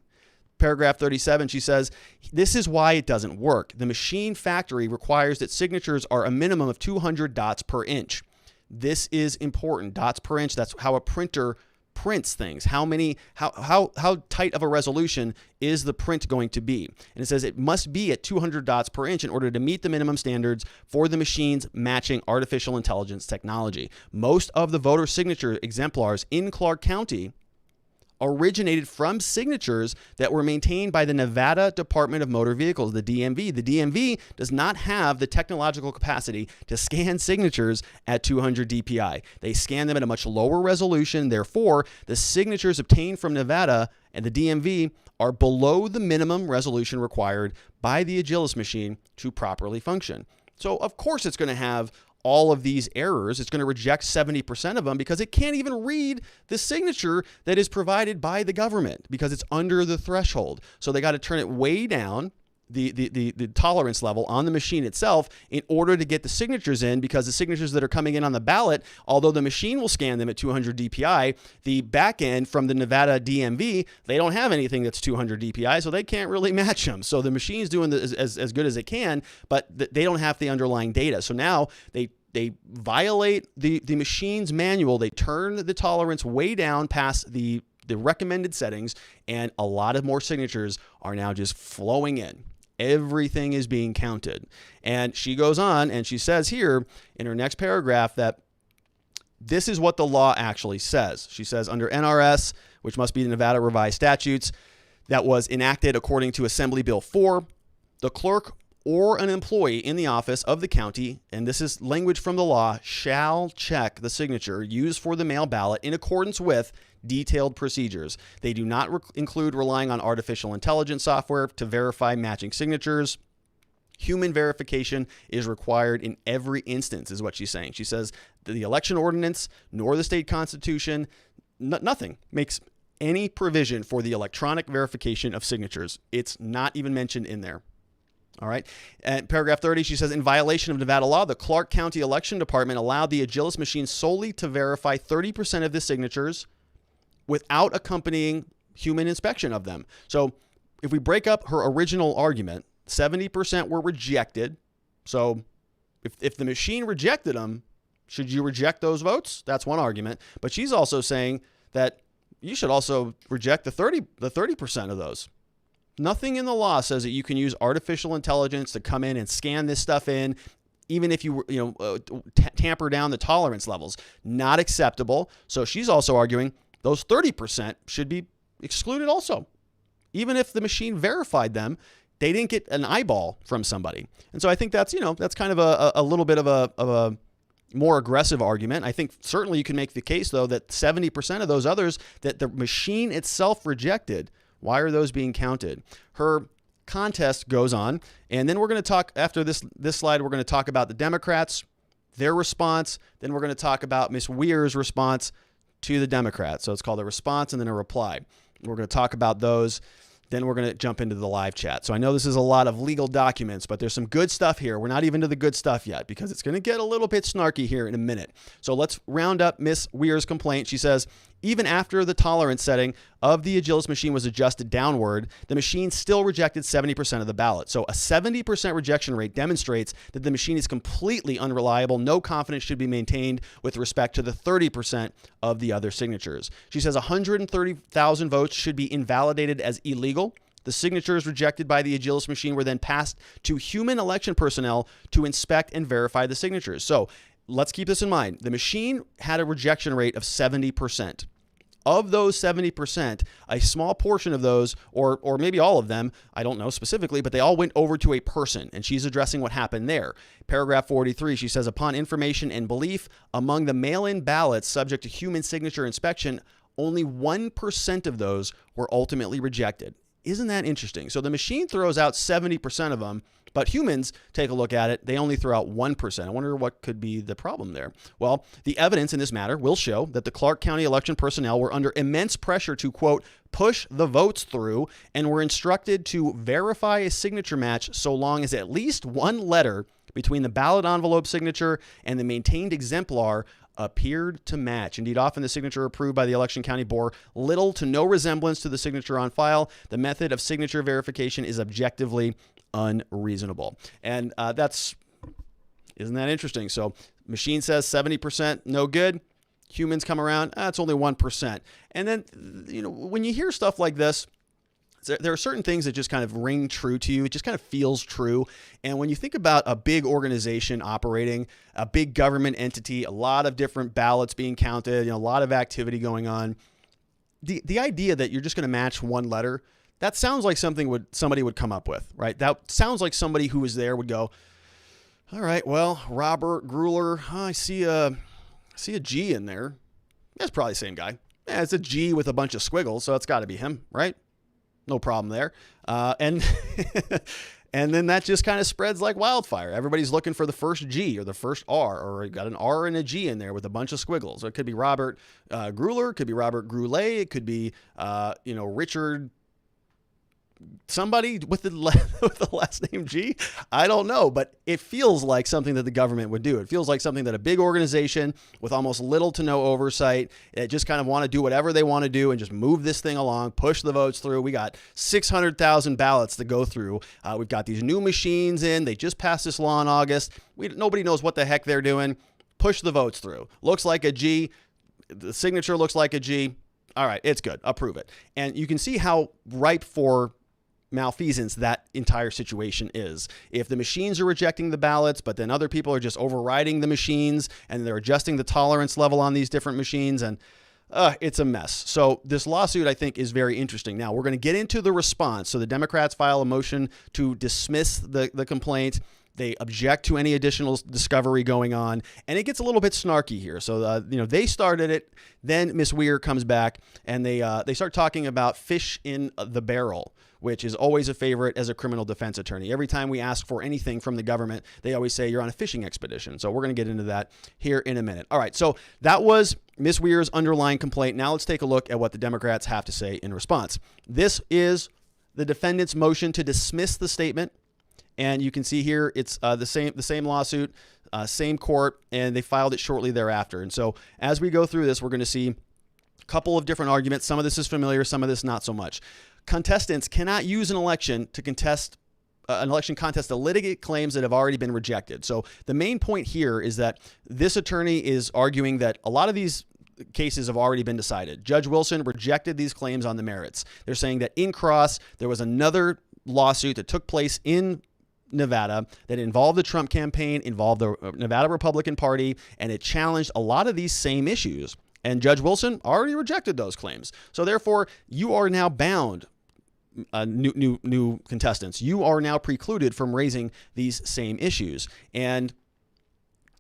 S1: Paragraph 37, she says, this is why it doesn't work. The machine factory requires that signatures are a minimum of 200 dots per inch. This is important. Dots per inch, that's how a printer prints things. How tight of a resolution is the print going to be? And it says it must be at 200 dots per inch in order to meet the minimum standards for the machines matching artificial intelligence technology. Most of the voter signature exemplars in Clark County originated from signatures that were maintained by the Nevada Department of Motor Vehicles, the DMV. The DMV does not have the technological capacity to scan signatures at 200 DPI. They scan them at a much lower resolution. Therefore, the signatures obtained from Nevada and the DMV are below the minimum resolution required by the Agilis machine to properly function. So, of course, it's going to have all of these errors. It's going to reject 70% of them because it can't even read the signature that is provided by the government because it's under the threshold. So they got to turn it way down, the tolerance level on the machine itself, in order to get the signatures in, because the signatures that are coming in on the ballot, although the machine will scan them at 200 DPI, the back end from the Nevada DMV, they don't have anything that's 200 DPI, so they can't really match them. So the machine's doing as good as it can, but they don't have the underlying data. So now they violate the machine's manual. They turn the tolerance way down past the recommended settings, and a lot of more signatures are now just flowing in. Everything is being counted. And she goes on and she says here in her next paragraph that this is what the law actually says. She says under NRS, which must be the Nevada Revised Statutes, that was enacted according to Assembly Bill 4, the clerk or an employee in the office of the county, and this is language from the law, shall check the signature used for the mail ballot in accordance with detailed procedures. They do not include relying on artificial intelligence software to verify matching signatures. Human verification is required in every instance, is what she's saying. She says the election ordinance nor the state constitution, nothing makes any provision for the electronic verification of signatures. It's not even mentioned in there. All right. And paragraph 30, she says, in violation of Nevada law, the Clark County Election Department allowed the Agilis machine solely to verify 30% of the signatures without accompanying human inspection of them. So if we break up her original argument, 70% were rejected. So if the machine rejected them, should you reject those votes? That's one argument. But she's also saying that you should also reject the 30% of those. Nothing in the law says that you can use artificial intelligence to come in and scan this stuff in, even if you tamper down the tolerance levels. Not acceptable. So she's also arguing those 30% should be excluded also. Even if the machine verified them, they didn't get an eyeball from somebody. And so I think that's kind of a little bit of a more aggressive argument. I think certainly you can make the case, though, that 70% of those others that the machine itself rejected, why are those being counted? Her contest goes on, and then we're going to talk, after this slide, we're going to talk about the Democrats, their response, then we're going to talk about Ms. Weir's response to the Democrats. So it's called a response and then a reply. We're going to talk about those. Then we're going to jump into the live chat. So I know this is a lot of legal documents, but there's some good stuff here. We're not even to the good stuff yet because it's going to get a little bit snarky here in a minute. So let's round up Ms. Weir's complaint. She says, Even after the tolerance setting of the Agilis machine was adjusted downward, the machine still rejected 70% of the ballot. So a 70% rejection rate demonstrates that the machine is completely unreliable. No confidence should be maintained with respect to the 30% of the other signatures. She says 130,000 votes should be invalidated as illegal. The signatures rejected by the Agilis machine were then passed to human election personnel to inspect and verify the signatures. So let's keep this in mind. The machine had a rejection rate of 70%. Of those 70%, a small portion of those, or maybe all of them, I don't know specifically, but they all went over to a person, and she's addressing what happened there. Paragraph 43, she says, upon information and belief among the mail-in ballots subject to human signature inspection, only 1% of those were ultimately rejected. Isn't that interesting? So the machine throws out 70% of them, but humans take a look at it. They only throw out 1%. I wonder what could be the problem there. Well, the evidence in this matter will show that the Clark County election personnel were under immense pressure to, quote, push the votes through and were instructed to verify a signature match so long as at least one letter between the ballot envelope signature and the maintained exemplar appeared to match. Indeed, often the signature approved by the election county bore little to no resemblance to the signature on file. The method of signature verification is objectively unreasonable. And isn't that interesting? So machine says 70% no good. Humans come around, it's only 1%. And then, when you hear stuff like this, there are certain things that just kind of ring true to you. It just kind of feels true. And when you think about a big organization operating, a big government entity, a lot of different ballots being counted, a lot of activity going on, the idea that you're just going to match one letter, that sounds like something somebody would come up with, right? That sounds like somebody who was there would go, all right, well, Robert Gruler, I see a G in there. That's probably the same guy. Yeah, it's a G with a bunch of squiggles, so it's got to be him, right? No problem there. And then that just kind of spreads like wildfire. Everybody's looking for the first G or the first R, or you got an R and a G in there with a bunch of squiggles. So it could be Robert Gruler, it could be Robert Grulet, it could be Richard somebody with the last name G. I don't know, but it feels like something that the government would do. It feels like something that a big organization with almost little to no oversight, just kind of want to do whatever they want to do and just move this thing along, push the votes through. We got 600,000 ballots to go through. We've got these new machines in. They just passed this law in August. Nobody knows what the heck they're doing. Push the votes through. Looks like a G. The signature looks like a G. All right, it's good. Approve it. And you can see how ripe for malfeasance that entire situation is. If the machines are rejecting the ballots, but then other people are just overriding the machines and they're adjusting the tolerance level on these different machines, and it's a mess. So this lawsuit, I think, is very interesting. Now, we're going to get into the response. So the Democrats file a motion to dismiss the complaint. They object to any additional discovery going on, and it gets a little bit snarky here. So, they started it. Then Ms. Weir comes back, and they start talking about fish in the barrel, which is always a favorite as a criminal defense attorney. Every time we ask for anything from the government, they always say you're on a fishing expedition. So we're going to get into that here in a minute. All right, so that was Ms. Weir's underlying complaint. Now let's take a look at what the Democrats have to say in response. This is the defendant's motion to dismiss the statement. And you can see here it's the same lawsuit, same court, and they filed it shortly thereafter. And so as we go through this, we're going to see a couple of different arguments. Some of this is familiar, some of this not so much. Contestants cannot use an election to contest to litigate claims that have already been rejected. So the main point here is that this attorney is arguing that a lot of these cases have already been decided. Judge Wilson rejected these claims on the merits. They're saying that in cross, there was another lawsuit that took place in Nevada that involved the Trump campaign, involved the Nevada Republican Party, and it challenged a lot of these same issues. And Judge Wilson already rejected those claims. So therefore, you are now bound, new contestants. You are now precluded from raising these same issues. And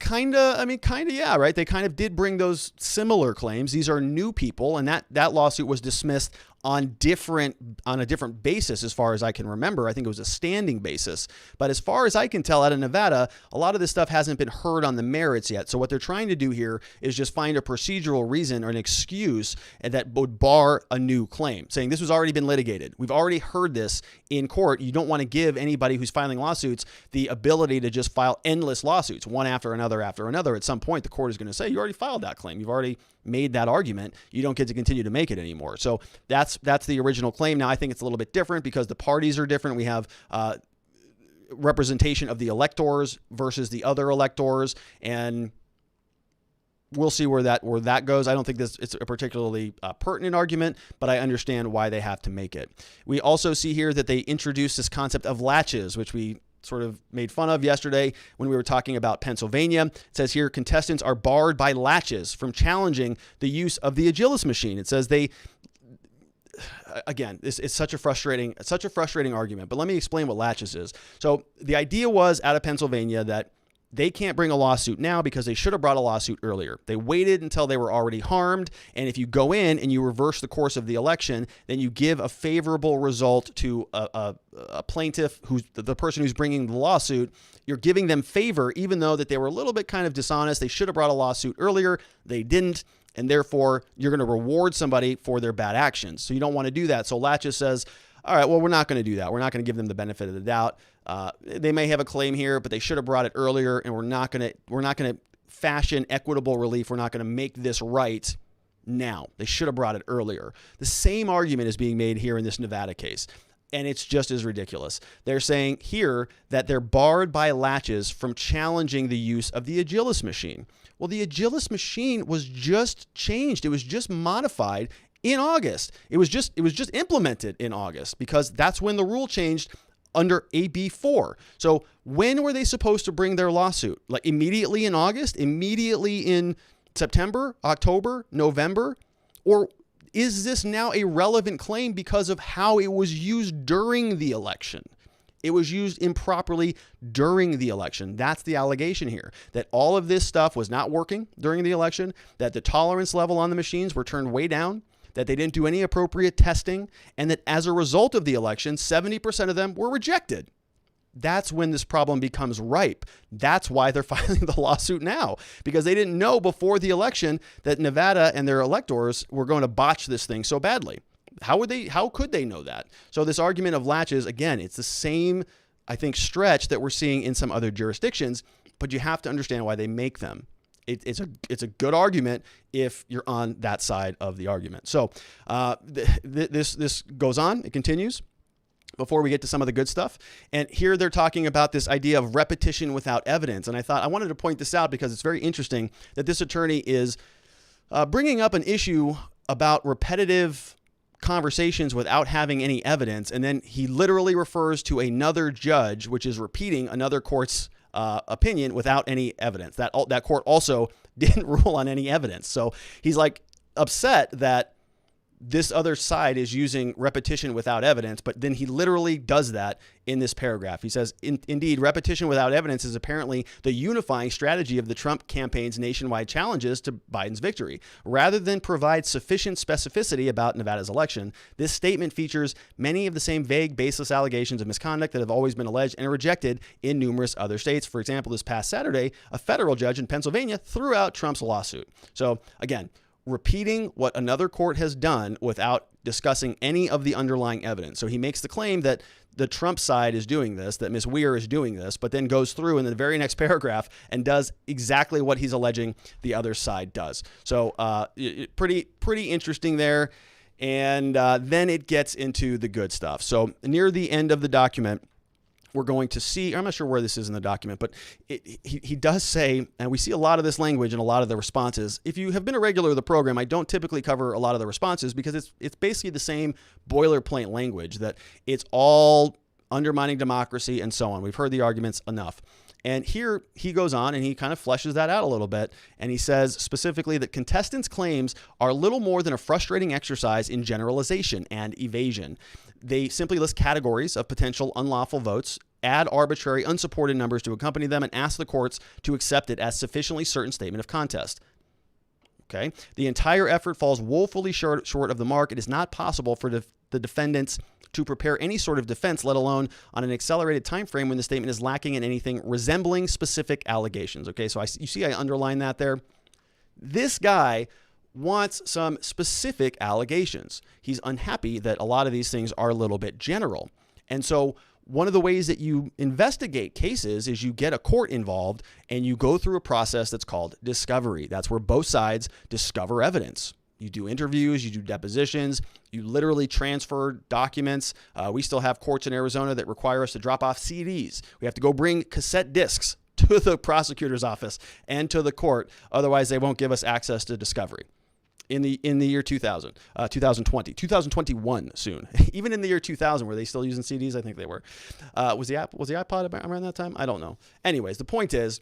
S1: yeah, right? They kind of did bring those similar claims. These are new people, and that lawsuit was dismissed on a different basis as far as I can remember. I think it was a standing basis. But as far as I can tell out of Nevada, a lot of this stuff hasn't been heard on the merits yet. So what they're trying to do here is just find a procedural reason or an excuse that would bar a new claim, saying this has already been litigated. We've already heard this in court. You don't want to give anybody who's filing lawsuits the ability to just file endless lawsuits, one after another after another. At some point, the court is going to say, you already filed that claim. You've already made that argument. You don't get to continue to make it anymore. So that's the original claim. Now, I think it's a little bit different because the parties are different. We have representation of the electors versus the other electors, and we'll see where that goes. I don't think it's a particularly pertinent argument, but I understand why they have to make it. We also see here that they introduced this concept of latches, which we sort of made fun of yesterday when we were talking about Pennsylvania. It says here, contestants are barred by latches from challenging the use of the Agilis machine. It says again, it's such a frustrating argument, but let me explain what latches is. So the idea was out of Pennsylvania that they can't bring a lawsuit now because they should have brought a lawsuit earlier. They waited until they were already harmed. And if you go in and you reverse the course of the election, then you give a favorable result to a plaintiff, who's the person who's bringing the lawsuit. You're giving them favor, even though that they were a little bit kind of dishonest. They should have brought a lawsuit earlier. They didn't. And therefore, you're going to reward somebody for their bad actions. So you don't want to do that. So Latches says, all right, well, we're not going to do that. We're not going to give them the benefit of the doubt. They may have a claim here, but they should have brought it earlier, and we're not going to fashion equitable relief. We're not going to make this right now. They should have brought it earlier. The same argument is being made here in this Nevada case, and it's just as ridiculous. They're saying here that they're barred by latches from challenging the use of the Agilis machine. Well, the Agilis machine was just changed. It was just modified in August. It was just implemented in August because that's when the rule changed under AB 4. So when were they supposed to bring their lawsuit? Like immediately in August? Immediately in September, October, November? Or is this now a relevant claim because of how it was used during the election? It was used improperly during the election. That's the allegation here, that all of this stuff was not working during the election, that the tolerance level on the machines were turned way down, that they didn't do any appropriate testing, and that as a result of the election, 70% of them were rejected. That's when this problem becomes ripe. That's why they're filing the lawsuit now, because they didn't know before the election that Nevada and their electors were going to botch this thing so badly. How could they know that? So this argument of latches, again, it's the same, I think, stretch that we're seeing in some other jurisdictions, but you have to understand why they make them. It's a good argument if you're on that side of the argument. So this goes on. It continues before we get to some of the good stuff. And here they're talking about this idea of repetition without evidence. And I wanted to point this out because it's very interesting that this attorney is bringing up an issue about repetitive conversations without having any evidence. And then he literally refers to another judge, which is repeating another court's opinion without any evidence. That court also didn't rule on any evidence. So he's like upset that this other side is using repetition without evidence, but then he literally does that in this paragraph. He says, indeed, repetition without evidence is apparently the unifying strategy of the Trump campaign's nationwide challenges to Biden's victory. Rather than provide sufficient specificity about Nevada's election, this statement features many of the same vague, baseless allegations of misconduct that have always been alleged and rejected in numerous other states. For example, this past Saturday, a federal judge in Pennsylvania threw out Trump's lawsuit. So again, repeating what another court has done without discussing any of the underlying evidence. So he makes the claim that the Trump side is doing this, that Ms. Weir is doing this, but then goes through in the very next paragraph and does exactly what he's alleging the other side does. So pretty interesting there. And then it gets into the good stuff. So near the end of the document, we're going to see, I'm not sure where this is in the document, but he does say, and we see a lot of this language in a lot of the responses. If you have been a regular of the program, I don't typically cover a lot of the responses because it's basically the same boilerplate language, that it's all undermining democracy and so on. We've heard the arguments enough. And here he goes on and he kind of fleshes that out a little bit. And he says specifically that contestants' claims are little more than a frustrating exercise in generalization and evasion. They simply list categories of potential unlawful votes, add arbitrary, unsupported numbers to accompany them, and ask the courts to accept it as sufficiently certain statement of contest. Okay. The entire effort falls woefully short of the mark. It is not possible for the defendants to prepare any sort of defense, let alone on an accelerated time frame when the statement is lacking in anything resembling specific allegations. Okay. So you see, I underlined that there. This guy wants some specific allegations. He's unhappy that a lot of these things are a little bit general. And so one of the ways that you investigate cases is you get a court involved and you go through a process that's called discovery. That's where both sides discover evidence. You do interviews, you do depositions, you literally transfer documents. We still have courts in Arizona that require us to drop off CDs. We have to go bring cassette discs to the prosecutor's office and to the court. Otherwise, they won't give us access to discovery. In the year 2000, 2020, 2021 soon. Even in the year 2000, were they still using CDs? I think they were. Was the iPod around that time? I don't know. Anyways, the point is,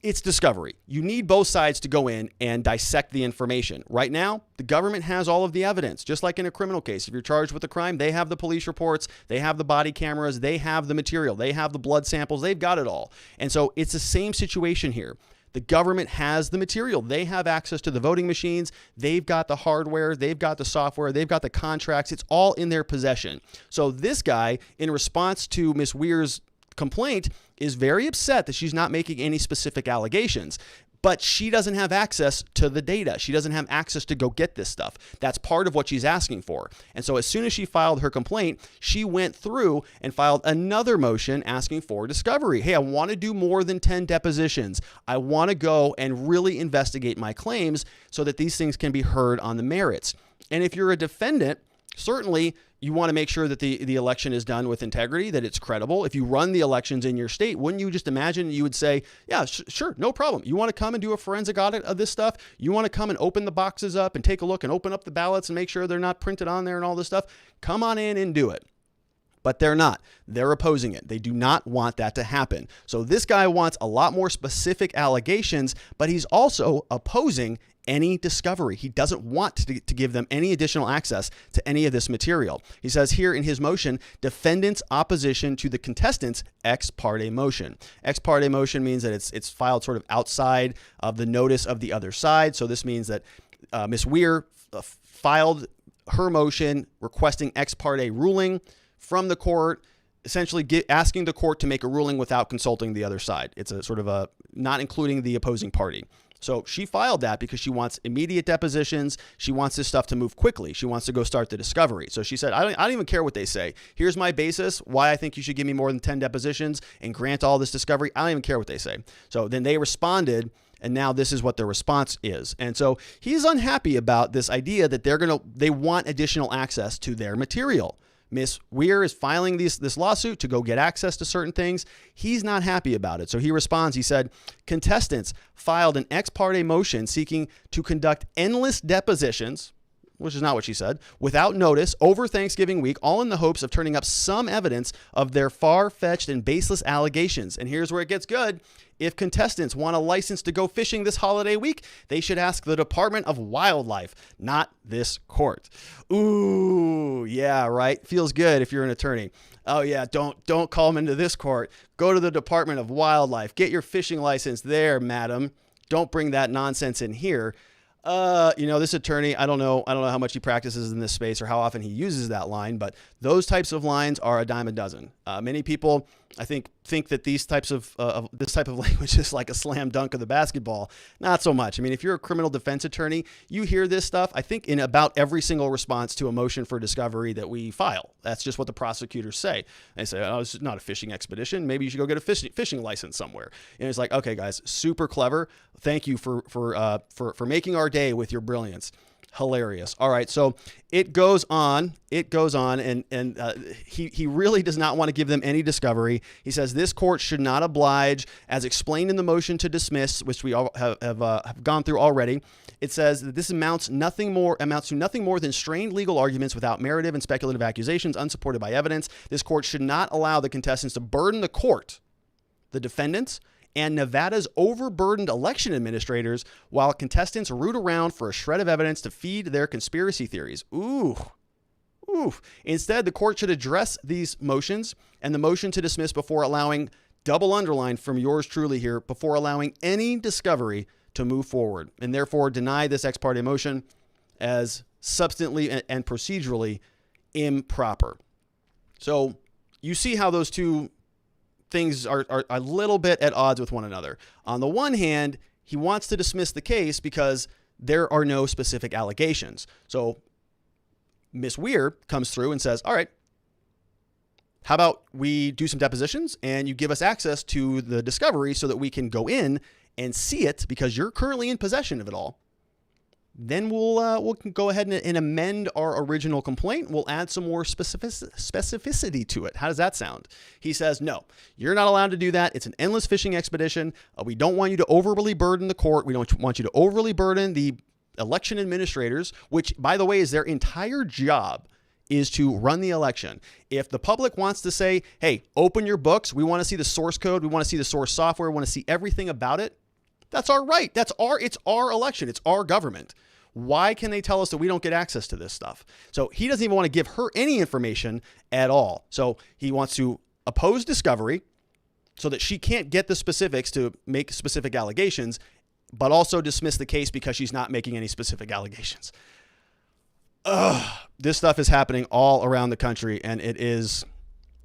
S1: it's discovery. You need both sides to go in and dissect the information. Right now, the government has all of the evidence, just like in a criminal case. If you're charged with a crime, they have the police reports, they have the body cameras, they have the material, they have the blood samples, they've got it all. And so it's the same situation here. The government has the material. They have access to the voting machines. They've got the hardware. They've got the software. They've got the contracts. It's all in their possession. So this guy, in response to Ms. Weir's complaint, is very upset that she's not making any specific allegations. But she doesn't have access to the data. She doesn't have access to go get this stuff. That's part of what she's asking for. And so as soon as she filed her complaint, she went through and filed another motion asking for discovery. Hey, I want to do more than 10 depositions. I want to go and really investigate my claims so that these things can be heard on the merits. And if you're a defendant, certainly you want to make sure that the election is done with integrity, that it's credible. If you run the elections in your state, wouldn't you just imagine you would say, yeah, sure, no problem. You want to come and do a forensic audit of this stuff? You want to come and open the boxes up and take a look and open up the ballots and make sure they're not printed on there and all this stuff? Come on in and do it. But they're not. They're opposing it. They do not want that to happen. So this guy wants a lot more specific allegations, but he's also opposing any discovery. He doesn't want to give them any additional access to any of this material. He says here in his motion, defendant's opposition to the contestant's ex parte motion. Ex parte motion means that it's filed sort of outside of the notice of the other side. So this means that Ms. Weir filed her motion requesting ex parte ruling from the court, essentially asking the court to make a ruling without consulting the other side. It's a sort of a not including the opposing party. So she filed that because she wants immediate depositions. She wants this stuff to move quickly. She wants to go start the discovery. So she said, I don't even care what they say. Here's my basis, why I think you should give me more than 10 depositions and grant all this discovery. I don't even care what they say. So then they responded, and now this is what their response is. And so he's unhappy about this idea that they want additional access to their material. Ms. Weir is filing this lawsuit to go get access to certain things. He's not happy about it. So he responds. He said, contestants filed an ex parte motion seeking to conduct endless depositions, which is not what she said, without notice over Thanksgiving week, all in the hopes of turning up some evidence of their far-fetched and baseless allegations. And here's where it gets good. If contestants want a license to go fishing this holiday week, they should ask the Department of Wildlife, not this court. Ooh, yeah, right. Feels good if you're an attorney. Oh yeah, don't call them into this court. Go to the Department of Wildlife. Get your fishing license there, madam. Don't bring that nonsense in here. This attorney, I don't know how much he practices in this space or how often he uses that line, but those types of lines are a dime a dozen. Many people, I think that this type of language is like a slam dunk of the basketball. Not so much. I mean, if you're a criminal defense attorney, you hear this stuff, I think, in about every single response to a motion for discovery that we file. That's just what the prosecutors say. They say, oh, this is not a fishing expedition. Maybe you should go get a fishing license somewhere. And it's like, okay, guys, super clever. Thank you for making our day with your brilliance. Hilarious. All right. So it goes on, and he really does not want to give them any discovery. He says this court should not oblige, as explained in the motion to dismiss, which we all have gone through already. It says that this amounts to nothing more than strained legal arguments without meritive and speculative accusations unsupported by evidence. This court should not allow the contestants to burden the court, the defendants, and Nevada's overburdened election administrators while contestants root around for a shred of evidence to feed their conspiracy theories. Ooh. Instead, the court should address these motions and the motion to dismiss before allowing, double underline from yours truly here, before allowing any discovery to move forward, and therefore deny this ex parte motion as substantively and procedurally improper. So you see how those two things are a little bit at odds with one another. On the one hand, he wants to dismiss the case because there are no specific allegations. So Ms. Weir comes through and says, all right, how about we do some depositions and you give us access to the discovery so that we can go in and see it because you're currently in possession of it all. Then we'll go ahead and amend our original complaint. We'll add some more specificity to it. How does that sound? He says, no, you're not allowed to do that. It's an endless fishing expedition. We don't want you to overly burden the court. We don't want you to overly burden the election administrators, which, by the way, is their entire job, is to run the election. If the public wants to say, hey, open your books, we want to see the source code, we want to see the source software, we want to see everything about it, that's our right. It's our election. It's our government. Why can they tell us that we don't get access to this stuff? So he doesn't even want to give her any information at all. So he wants to oppose discovery so that she can't get the specifics to make specific allegations, but also dismiss the case because she's not making any specific allegations. This stuff is happening all around the country, and it is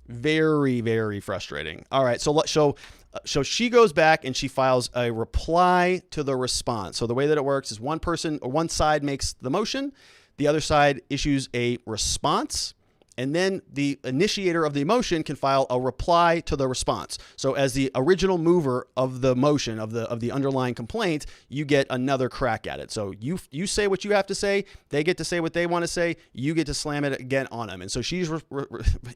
S1: very, very frustrating. All right, so she goes back and she files a reply to the response. So the way that it works is one person or one side makes the motion, the other side issues a response, and then the initiator of the motion can file a reply to the response. So as the original mover of the motion of the underlying complaint, you get another crack at it. So you say what you have to say, they get to say what they want to say, you get to slam it again on them. And so she's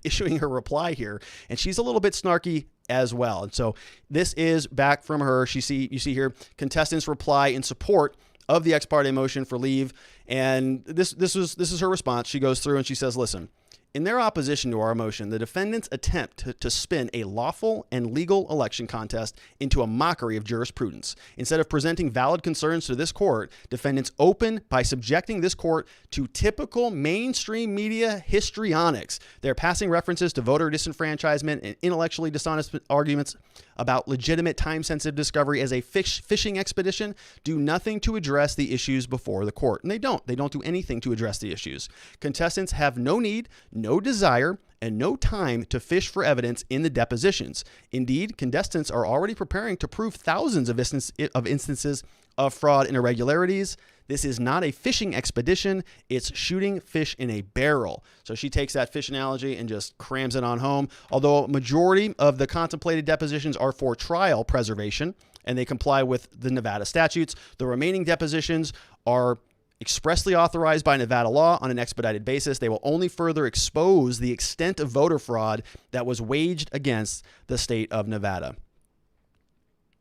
S1: issuing her reply here, and she's a little bit snarky as well. And so this is back from her. You see here, contestants reply in support of the ex parte motion for leave. And this is her response. She goes through and she says, listen, in their opposition to our motion, the defendants attempt to spin a lawful and legal election contest into a mockery of jurisprudence. Instead of presenting valid concerns to this court, defendants open by subjecting this court to typical mainstream media histrionics. They're passing references to voter disenfranchisement and intellectually dishonest arguments about legitimate time-sensitive discovery as a fishing expedition, do nothing to address the issues before the court. And they don't do anything to address the issues. Contestants have no need, no desire, and no time to fish for evidence in the depositions. Indeed, contestants are already preparing to prove thousands of instances of fraud and irregularities. This is not a fishing expedition. It's shooting fish in a barrel. So she takes that fish analogy and just crams it on home. Although a majority of the contemplated depositions are for trial preservation and they comply with the Nevada statutes, the remaining depositions are expressly authorized by Nevada law on an expedited basis. They will only further expose the extent of voter fraud that was waged against the state of Nevada.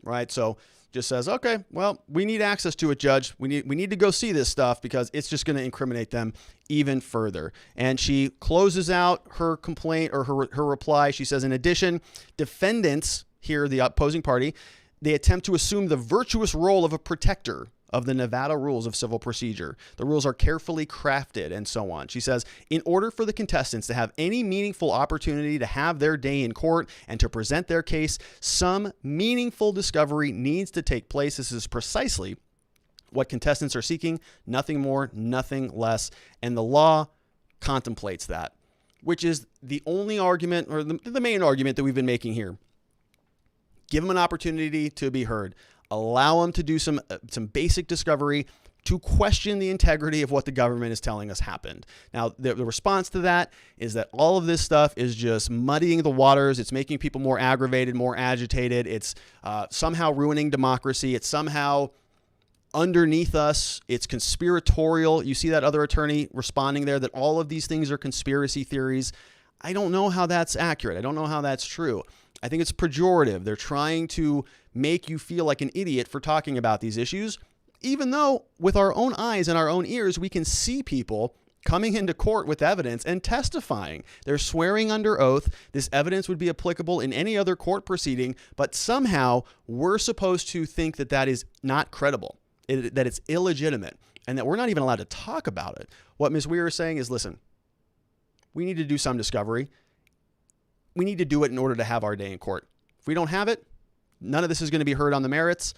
S1: Right? So just says, okay, well, we need access to it, Judge. We need to go see this stuff because it's just going to incriminate them even further. And she closes out her complaint or her reply. She says, in addition, defendants here, the opposing party, they attempt to assume the virtuous role of a protector of the Nevada rules of civil procedure. The rules are carefully crafted and so on. She says, in order for the contestants to have any meaningful opportunity to have their day in court and to present their case, some meaningful discovery needs to take place. This is precisely what contestants are seeking, nothing more, nothing less. And the law contemplates that, which is the only argument or the main argument that we've been making here. Give them an opportunity to be heard. Allow them to do some basic discovery to question the integrity of what the government is telling us happened. Now, the response to that is that all of this stuff is just muddying the waters. It's making people more aggravated, more agitated. It's somehow ruining democracy. It's somehow underneath us. It's conspiratorial. You see that other attorney responding there that all of these things are conspiracy theories. I don't know how that's accurate. I don't know how that's true. I think it's pejorative. They're trying to make you feel like an idiot for talking about these issues, even though with our own eyes and our own ears, we can see people coming into court with evidence and testifying. They're swearing under oath. This evidence would be applicable in any other court proceeding, but somehow we're supposed to think that that is not credible, that it's illegitimate, and that we're not even allowed to talk about it. What Ms. Weir is saying is, listen, we need to do some discovery. We need to do it in order to have our day in court. If we don't have it, none of this is going to be heard on the merits.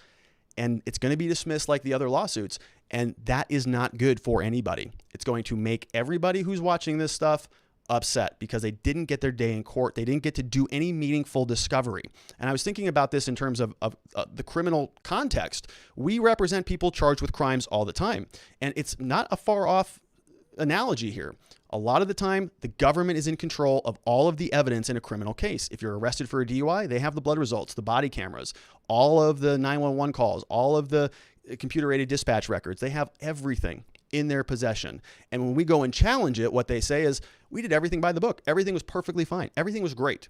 S1: and it's going to be dismissed like the other lawsuits. And that is not good for anybody. It's going to make everybody who's watching this stuff upset because they didn't get their day in court. They didn't get to do any meaningful discovery. And I was thinking about this in terms of the criminal context. We represent people charged with crimes all the time. And it's not a far off analogy here. A lot of the time, the government is in control of all of the evidence in a criminal case. If you're arrested for a DUI, they have the blood results, the body cameras, all of the 911 calls, all of the computer-aided dispatch records. They have everything in their possession. And when we go and challenge it, what they say is, we did everything by the book. Everything was perfectly fine. Everything was great.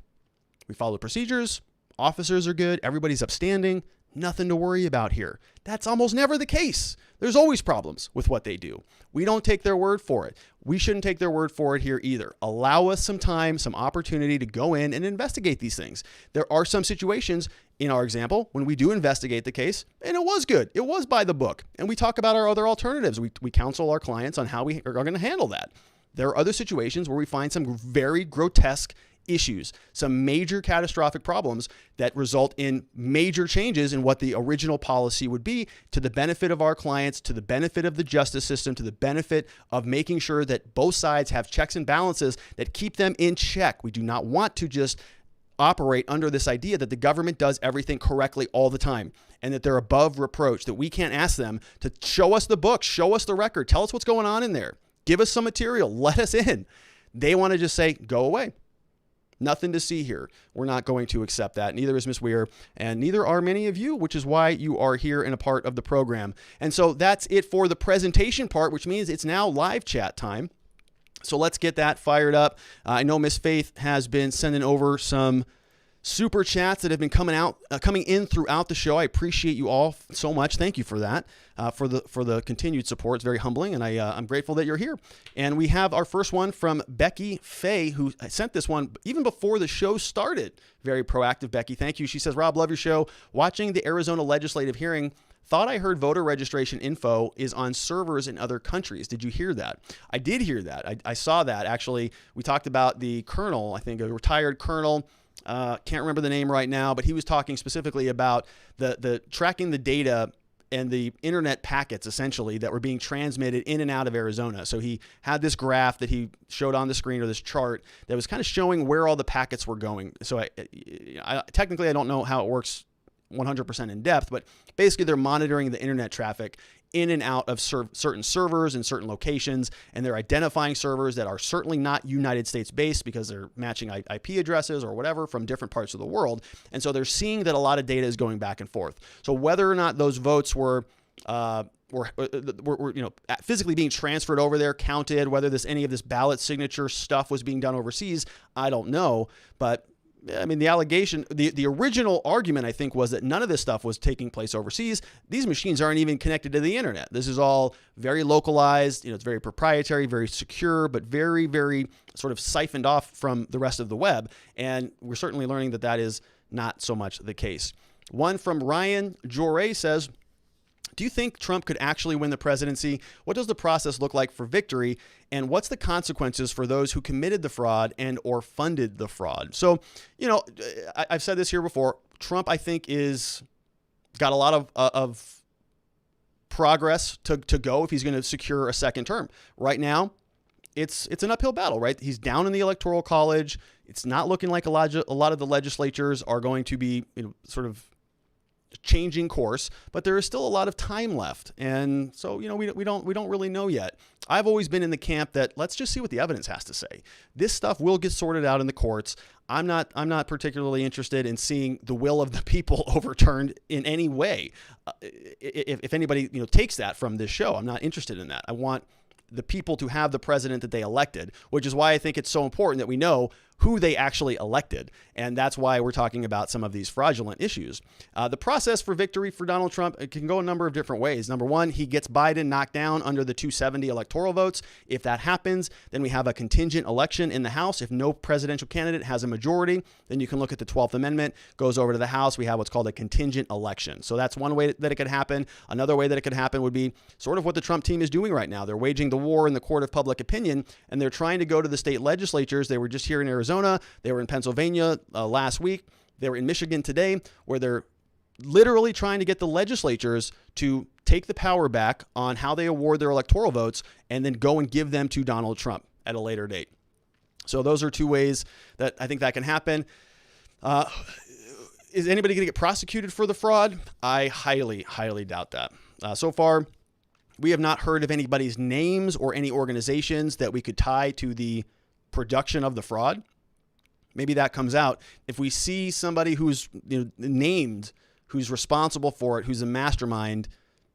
S1: We followed procedures. Officers are good. Everybody's upstanding. Nothing to worry about here. That's almost never the case. There's always problems with what they do. We don't take their word for it. We shouldn't take their word for it here either. Allow us some time, some opportunity to go in and investigate these things. There are some situations in our example when we do investigate the case, and it was good. It was by the book. And we talk about our other alternatives. We counsel our clients on how we are going to handle that. There are other situations where we find some very grotesque issues, some major catastrophic problems that result in major changes in what the original policy would be to the benefit of our clients, to the benefit of the justice system, to the benefit of making sure that both sides have checks and balances that keep them in check. We do not want to just operate under this idea that the government does everything correctly all the time and that they're above reproach, that we can't ask them to show us the book, show us the record, tell us what's going on in there, give us some material, let us in. They want to just say, go away. Nothing to see here. We're not going to accept that. Neither is Ms. Weir, and neither are many of you, which is why you are here and a part of the program. And so that's it for the presentation part, which means it's now live chat time. So let's get that fired up. I know Miss Faith has been sending over some super chats that have been coming in throughout the show. I appreciate you all so much. Thank you for that, for the continued support. It's very humbling, and I'm grateful that you're here. And we have our first one from Becky Fay, who sent this one even before the show started. Very proactive, Becky. Thank you. She says, Rob, love your show. Watching the Arizona legislative hearing, thought I heard voter registration info is on servers in other countries. Did you hear that? I did hear that. I saw that. Actually, we talked about the colonel, I think a retired colonel. Can't remember the name right now, but he was talking specifically about the tracking the data and the internet packets essentially that were being transmitted in and out of Arizona. So he had this graph that he showed on the screen, or this chart that was kind of showing where all the packets were going. So technically I don't know how it works 100% in depth, but basically they're monitoring the internet traffic in and out of certain servers in certain locations, and they're identifying servers that are certainly not United States based because they're matching IP addresses or whatever from different parts of the world. And so they're seeing that a lot of data is going back and forth. So whether or not those votes were physically being transferred over there, counted, whether any of this ballot signature stuff was being done overseas, I don't know. But I mean, the allegation, the original argument, I think, was that none of this stuff was taking place overseas. These machines aren't even connected to the internet. This is all very localized. It's very proprietary, very secure, but very, very sort of siphoned off from the rest of the web. And we're certainly learning that that is not so much the case. One from Ryan Joray says, do you think Trump could actually win the presidency? What does the process look like for victory? And what's the consequences for those who committed the fraud and or funded the fraud? So, I've said this here before. Trump, I think, is got a lot of progress to go if he's going to secure a second term. Right now, it's an uphill battle, right? He's down in the Electoral College. It's not looking like a lot of the legislatures are going to be sort of changing course, but there is still a lot of time left. And so, we don't really know yet. I've always been in the camp that let's just see what the evidence has to say. This stuff will get sorted out in the courts. I'm not particularly interested in seeing the will of the people overturned in any way. If anybody, takes that from this show, I'm not interested in that. I want the people to have the president that they elected, which is why I think it's so important that we know who they actually elected. And that's why we're talking about some of these fraudulent issues. The process for victory for Donald Trump, it can go a number of different ways. Number one, he gets Biden knocked down under the 270 electoral votes. If that happens, then we have a contingent election in the House. If no presidential candidate has a majority, then you can look at the 12th Amendment, goes over to the House. We have what's called a contingent election. So that's one way that it could happen. Another way that it could happen would be sort of what the Trump team is doing right now. They're waging the war in the court of public opinion, and they're trying to go to the state legislatures. They were just here in Arizona. They were in Pennsylvania last week. They were in Michigan today, where they're literally trying to get the legislatures to take the power back on how they award their electoral votes and then go and give them to Donald Trump at a later date. So those are two ways that I think that can happen. Is anybody going to get prosecuted for the fraud? I highly, highly doubt that. So far, we have not heard of anybody's names or any organizations that we could tie to the production of the fraud. Maybe that comes out. If we see somebody who's named, who's responsible for it, who's a mastermind,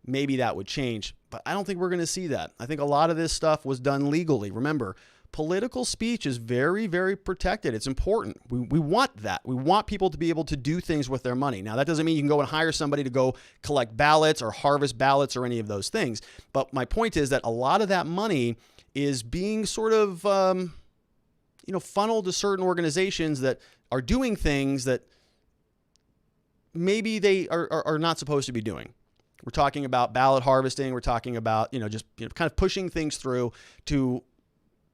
S1: maybe that would change. But I don't think we're going to see that. I think a lot of this stuff was done legally. Remember, political speech is very, very protected. It's important. We want that. We want people to be able to do things with their money. Now, that doesn't mean you can go and hire somebody to go collect ballots or harvest ballots or any of those things. But my point is that a lot of that money is being sort of, funneled to certain organizations that are doing things that maybe they are not supposed to be doing. We're talking about ballot harvesting. We're talking about, kind of pushing things through to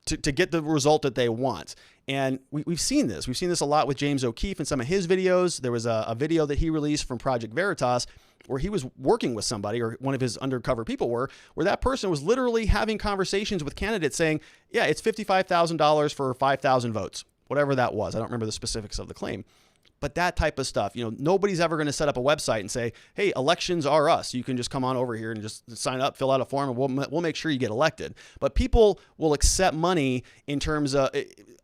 S1: get the result that they want. And we've seen this. We've seen this a lot with James O'Keefe in some of his videos. There was a video that he released from Project Veritas where he was working with somebody, or one of his undercover people where that person was literally having conversations with candidates saying, yeah, it's $55,000 for 5,000 votes, whatever that was. I don't remember the specifics of the claim. But that type of stuff, nobody's ever going to set up a website and say, hey, elections are us. You can just come on over here and just sign up, fill out a form, and we'll make sure you get elected. But people will accept money in terms of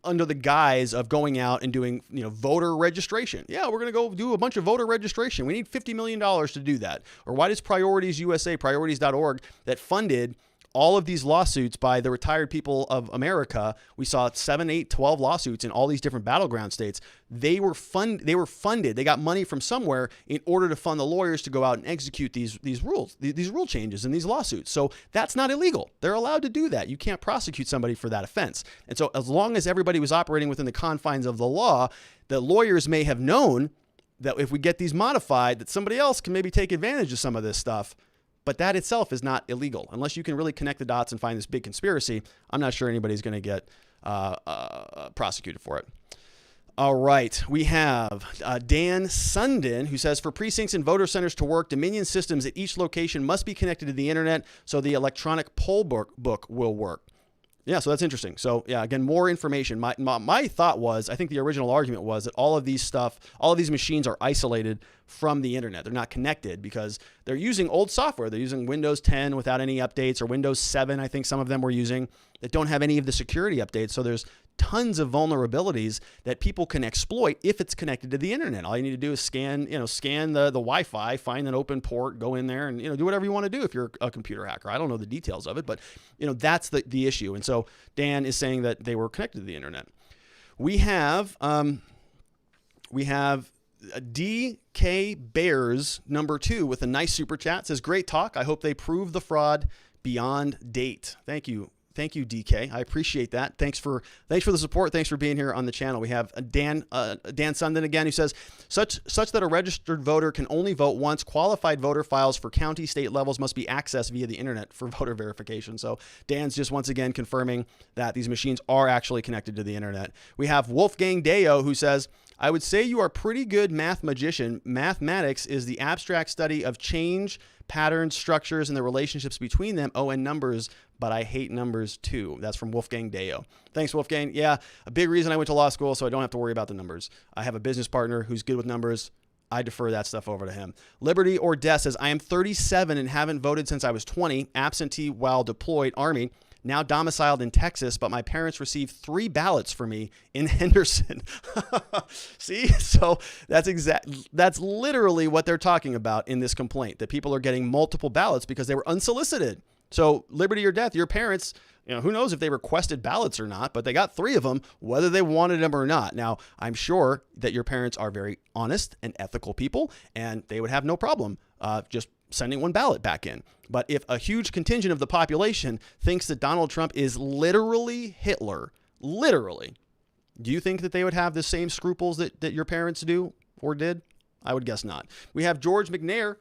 S1: under the guise of going out and doing, voter registration. Yeah, we're going to go do a bunch of voter registration. We need $50 million to do that. Or why does Priorities USA, priorities.org, that funded all of these lawsuits by the retired people of America? We saw 7, 8, 12 lawsuits in all these different battleground states. They were funded. They got money from somewhere in order to fund the lawyers to go out and execute these rules, these rule changes and these lawsuits. So that's not illegal. They're allowed to do that. You can't prosecute somebody for that offense. And so as long as everybody was operating within the confines of the law, the lawyers may have known that if we get these modified, that somebody else can maybe take advantage of some of this stuff. But that itself is not illegal. Unless you can really connect the dots and find this big conspiracy, I'm not sure anybody's going to get prosecuted for it. All right. We have Dan Sundin, who says, for precincts and voter centers to work, Dominion systems at each location must be connected to the internet so the electronic poll book will work. Yeah, so that's interesting. So yeah, again, more information. My thought was, I think the original argument was that all of these machines are isolated from the internet. They're not connected because they're using old software. They're using Windows 10 without any updates, or Windows 7, I think some of them were using, that don't have any of the security updates. So there's tons of vulnerabilities that people can exploit if it's connected to the internet. All you need to do is scan the Wi-Fi, find an open port, go in there and, do whatever you want to do if you're a computer hacker. I don't know the details of it, but, that's the issue. And so Dan is saying that they were connected to the internet. We have DK Bears _2 with a nice super chat. Says, great talk. I hope they prove the fraud beyond date. Thank you. Thank you, DK. I appreciate that. Thanks for the support. Thanks for being here on the channel. We have Dan Sundin again, who says, such that a registered voter can only vote once. Qualified voter files for county, state levels must be accessed via the internet for voter verification. So Dan's just once again confirming that these machines are actually connected to the internet. We have Wolfgang Deo, who says, I would say you are a pretty good math magician. Mathematics is the abstract study of change, patterns, structures, and the relationships between them. Oh, and numbers, but I hate numbers too. That's from Wolfgang Deo. Thanks, Wolfgang. Yeah, a big reason I went to law school, so I don't have to worry about the numbers. I have a business partner who's good with numbers. I defer that stuff over to him. Liberty or Death says, I am 37 and haven't voted since I was 20, absentee while deployed Army. Now domiciled in Texas, but my parents received 3 ballots for me in Henderson. See, so that's literally what they're talking about in this complaint, that people are getting multiple ballots because they were unsolicited. So liberty or death, your parents, who knows if they requested ballots or not, but they got 3 of them, whether they wanted them or not. Now, I'm sure that your parents are very honest and ethical people, and they would have no problem just sending 1 ballot back in. But if a huge contingent of the population thinks that Donald Trump is literally Hitler, literally, do you think that they would have the same scruples that your parents do or did? I would guess not. We have George McNair,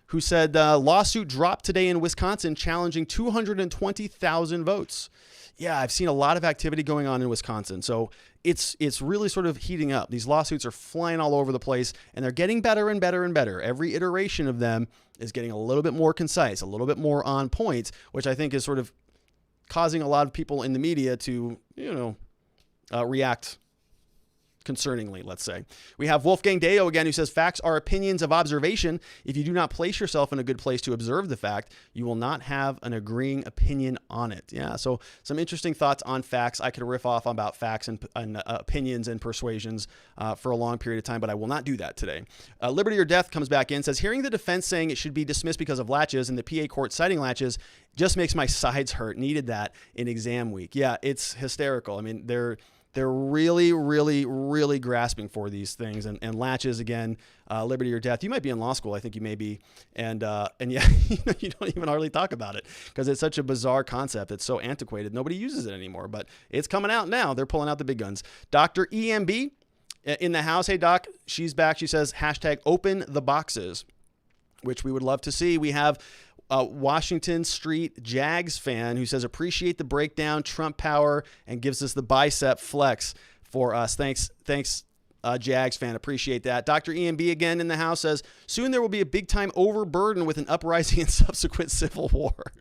S1: who said lawsuit dropped today in Wisconsin challenging 220,000 votes. Yeah, I've seen a lot of activity going on in Wisconsin. So it's really sort of heating up. These lawsuits are flying all over the place, and they're getting better and better and better. Every iteration of them is getting a little bit more concise, a little bit more on point, which I think is sort of causing a lot of people in the media to, react concerningly, let's say. We have Wolfgang Deo again, who says, facts are opinions of observation. If you do not place yourself in a good place to observe the fact, you will not have an agreeing opinion on it. Yeah, so some interesting thoughts on facts. I could riff off about facts and opinions and persuasions for a long period of time, but I will not do that today. Liberty or Death comes back in, says, hearing the defense saying it should be dismissed because of latches and the PA court citing latches just makes my sides hurt. Needed that in exam week. Yeah, it's hysterical. I mean, they're really, really, really grasping for these things, and latches again, liberty or death. You might be in law school. I think you may be. And yeah, you don't even hardly talk about it because it's such a bizarre concept. It's so antiquated. Nobody uses it anymore, but it's coming out now. They're pulling out the big guns. Dr. EMB in the house. Hey, Doc, she's back. She says, hashtag open the boxes, which we would love to see. We have Washington Street Jags fan who says, appreciate the breakdown, Trump power, and gives us the bicep flex for us. Thanks, Jags fan. Appreciate that. Dr. EMB again in the house says, soon there will be a big time overburden with an uprising and subsequent civil war.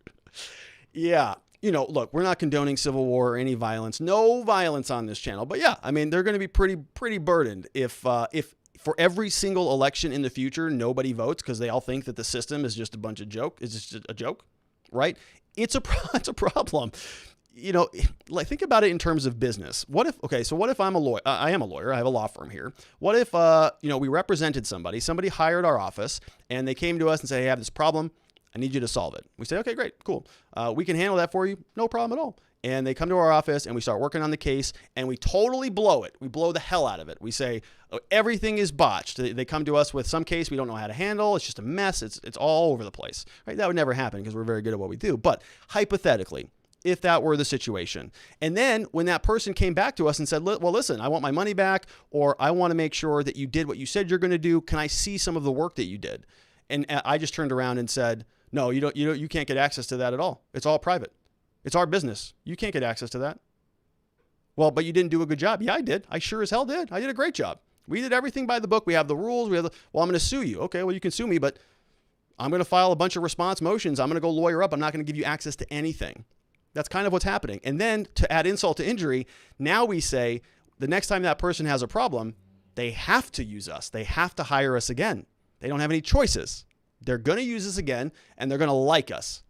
S1: Yeah. Look, we're not condoning civil war or any violence. No violence on this channel. But yeah, I mean, they're going to be pretty burdened if for every single election in the future, nobody votes because they all think that the system is just a bunch of joke. It's just a joke, right? It's a problem. Think about it in terms of business. What if I'm a lawyer? I am a lawyer. I have a law firm here. What if, we represented somebody hired our office and they came to us and say, hey, I have this problem. I need you to solve it. We say, okay, great, cool. We can handle that for you. No problem at all. And they come to our office and we start working on the case and we totally blow it. We blow the hell out of it. We say, oh, everything is botched. They come to us with some case we don't know how to handle. It's just a mess. It's all over the place. Right? That would never happen because we're very good at what we do. But hypothetically, if that were the situation. And then when that person came back to us and said, well, listen, I want my money back, or I want to make sure that you did what you said you're going to do. Can I see some of the work that you did? And I just turned around and said, no, you can't get access to that at all. It's all private. It's our business. You can't get access to that. Well, but you didn't do a good job. Yeah, I did. I sure as hell did. I did a great job. We did everything by the book. We have the rules. Well, I'm going to sue you. Okay, well, you can sue me, but I'm going to file a bunch of response motions. I'm going to go lawyer up. I'm not going to give you access to anything. That's kind of what's happening. And then to add insult to injury, now we say the next time that person has a problem, they have to use us. They have to hire us again. They don't have any choices. They're going to use us again, and they're going to like us.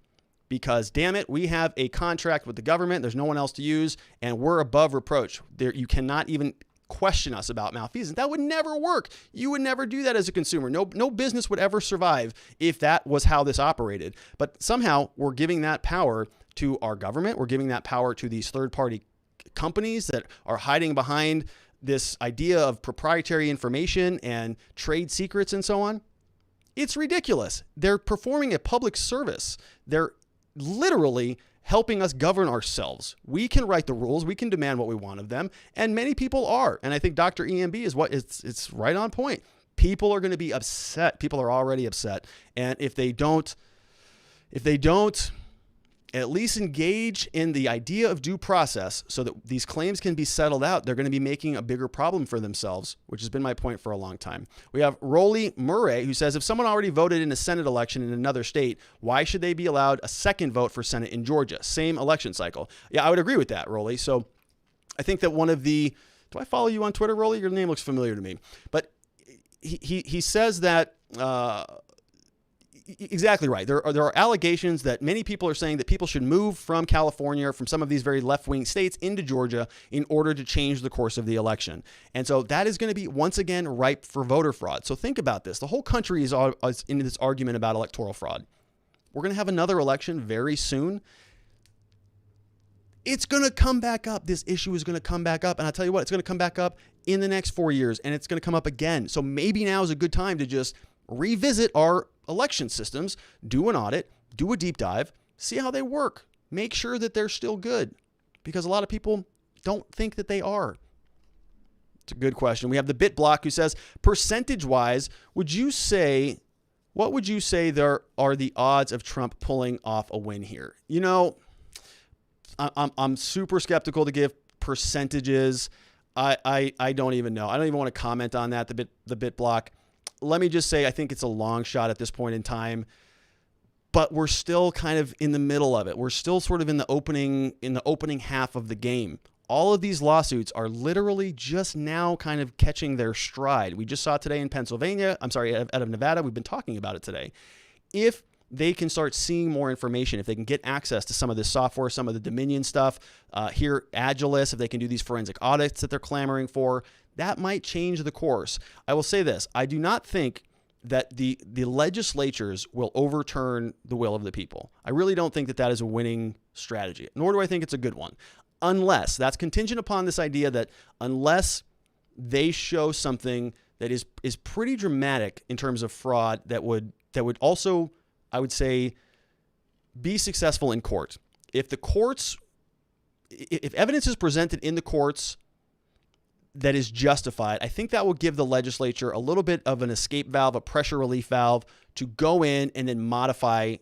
S1: Because, damn it, we have a contract with the government. There's no one else to use, and we're above reproach. You cannot even question us about malfeasance. That would never work. You would never do that as a consumer. No business would ever survive if that was how this operated. But somehow we're giving that power to our government. We're giving that power to these third-party companies that are hiding behind this idea of proprietary information and trade secrets and so on. It's ridiculous. They're performing a public service. They're literally helping us govern ourselves. We can write the rules. We can demand what we want of them. And many people are. And I think Dr. EMB is it's right on point. People are going to be upset. People are already upset. And if they don't at least engage in the idea of due process so that these claims can be settled out, they're going to be making a bigger problem for themselves, which has been my point for a long time. We have Rolly Murray, who says, if someone already voted in a Senate election in another state, why should they be allowed a second vote for Senate in Georgia? Same election cycle. Yeah, I would agree with that, Rolly. So I think that do I follow you on Twitter, Rolly? Your name looks familiar to me. But he says that, exactly right. There are allegations that many people are saying that people should move from California or from some of these very left-wing states into Georgia in order to change the course of the election. And so that is going to be, once again, ripe for voter fraud. So think about this. The whole country is in this argument about electoral fraud. We're going to have another election very soon. It's going to come back up. This issue is going to come back up. And I'll tell you what, it's going to come back up in the next 4 years, and it's going to come up again. So maybe now is a good time to just revisit our election systems, do an audit, do a deep dive, see how they work, make sure that they're still good, because a lot of people don't think that they are. It's a good question. We have the Bit Block who says, percentage-wise, what would you say there are the odds of Trump pulling off a win here? I'm super skeptical to give percentages. I don't even know. I don't even want to comment on that, the bit block. Let me just say, I think it's a long shot at this point in time, but we're still kind of in the middle of it. We're still sort of in the opening half of the game. All of these lawsuits are literally just now kind of catching their stride. We just saw it today in Pennsylvania. I'm sorry, out of Nevada. We've been talking about it today. If they can start seeing more information, if they can get access to some of this software, some of the Dominion stuff, here, Agilis, if they can do these forensic audits that they're clamoring for, that might change the course. I will say this. I do not think that the legislatures will overturn the will of the people. I really don't think that that is a winning strategy, nor do I think it's a good one. Unless, that's contingent upon this idea that unless they show something that is pretty dramatic in terms of fraud that would also, I would say, be successful in court. If evidence is presented in the courts that is justified, I think that will give the legislature a little bit of an escape valve, a pressure relief valve to go in and then modify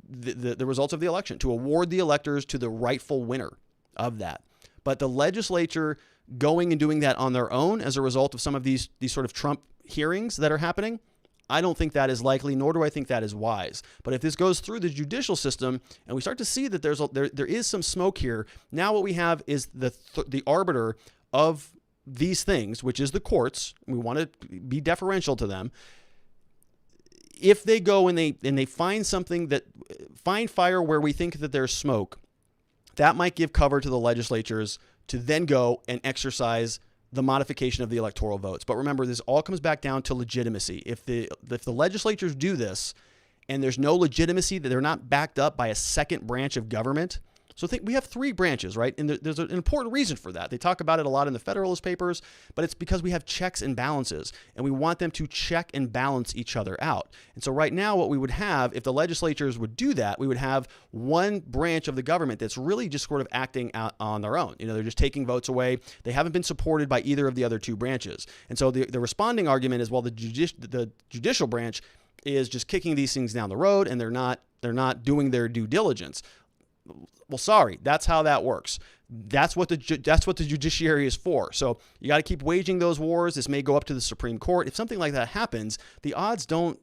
S1: the results of the election, to award the electors to the rightful winner of that. But the legislature going and doing that on their own as a result of some of these sort of Trump hearings that are happening, I don't think that is likely, nor do I think that is wise. But if this goes through the judicial system and we start to see that there is some smoke here, now what we have is the arbiter of these things, which is the courts. We want to be deferential to them. If they go and they find something find fire where we think that there's smoke, that might give cover to the legislatures to then go and exercise the modification of the electoral votes. But remember, this all comes back down to legitimacy. If the legislatures do this and there's no legitimacy, that they're not backed up by a second branch of government. So we have three branches, right? And there's an important reason for that. They talk about it a lot in the Federalist Papers, but it's because we have checks and balances, and we want them to check and balance each other out. And so right now what we would have, if the legislatures would do that, we would have one branch of the government that's really just sort of acting out on their own. They're just taking votes away. They haven't been supported by either of the other two branches. And so the responding argument is, well, the judicial branch is just kicking these things down the road, and they're not doing their due diligence. Well, sorry, that's how that works. That's what the judiciary is for. So you got to keep waging those wars. This may go up to the Supreme Court. If something like that happens, the odds don't.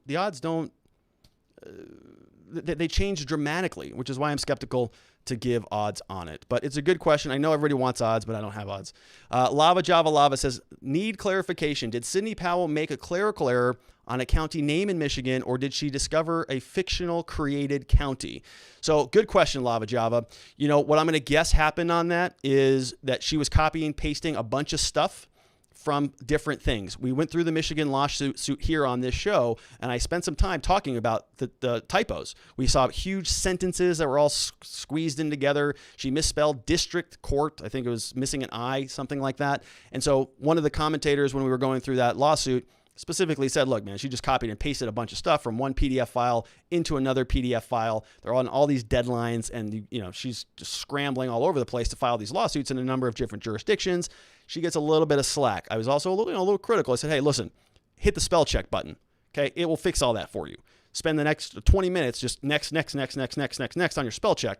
S1: They change dramatically, which is why I'm skeptical to give odds on it. But it's a good question. I know everybody wants odds, but I don't have odds. Lava Java Lava says, need clarification. Did Sidney Powell make a clerical error on a county name in Michigan, or did she discover a fictional created county? So good question, Lava Java. What I'm going to guess happened on that is that she was copying and pasting a bunch of stuff from different things. We went through the Michigan lawsuit here on this show, and I spent some time talking about the typos. We saw huge sentences that were all squeezed in together. She misspelled district court. I think it was missing an I, something like that. And so one of the commentators, when we were going through that lawsuit, specifically said, look, man, she just copied and pasted a bunch of stuff from one PDF file into another PDF file. They're on all these deadlines, and she's just scrambling all over the place to file these lawsuits in a number of different jurisdictions. She gets a little bit of slack. I was also a little critical. I said, hey, listen, hit the spell check button. Okay, it will fix all that for you. Spend the next 20 minutes just next on your spell check.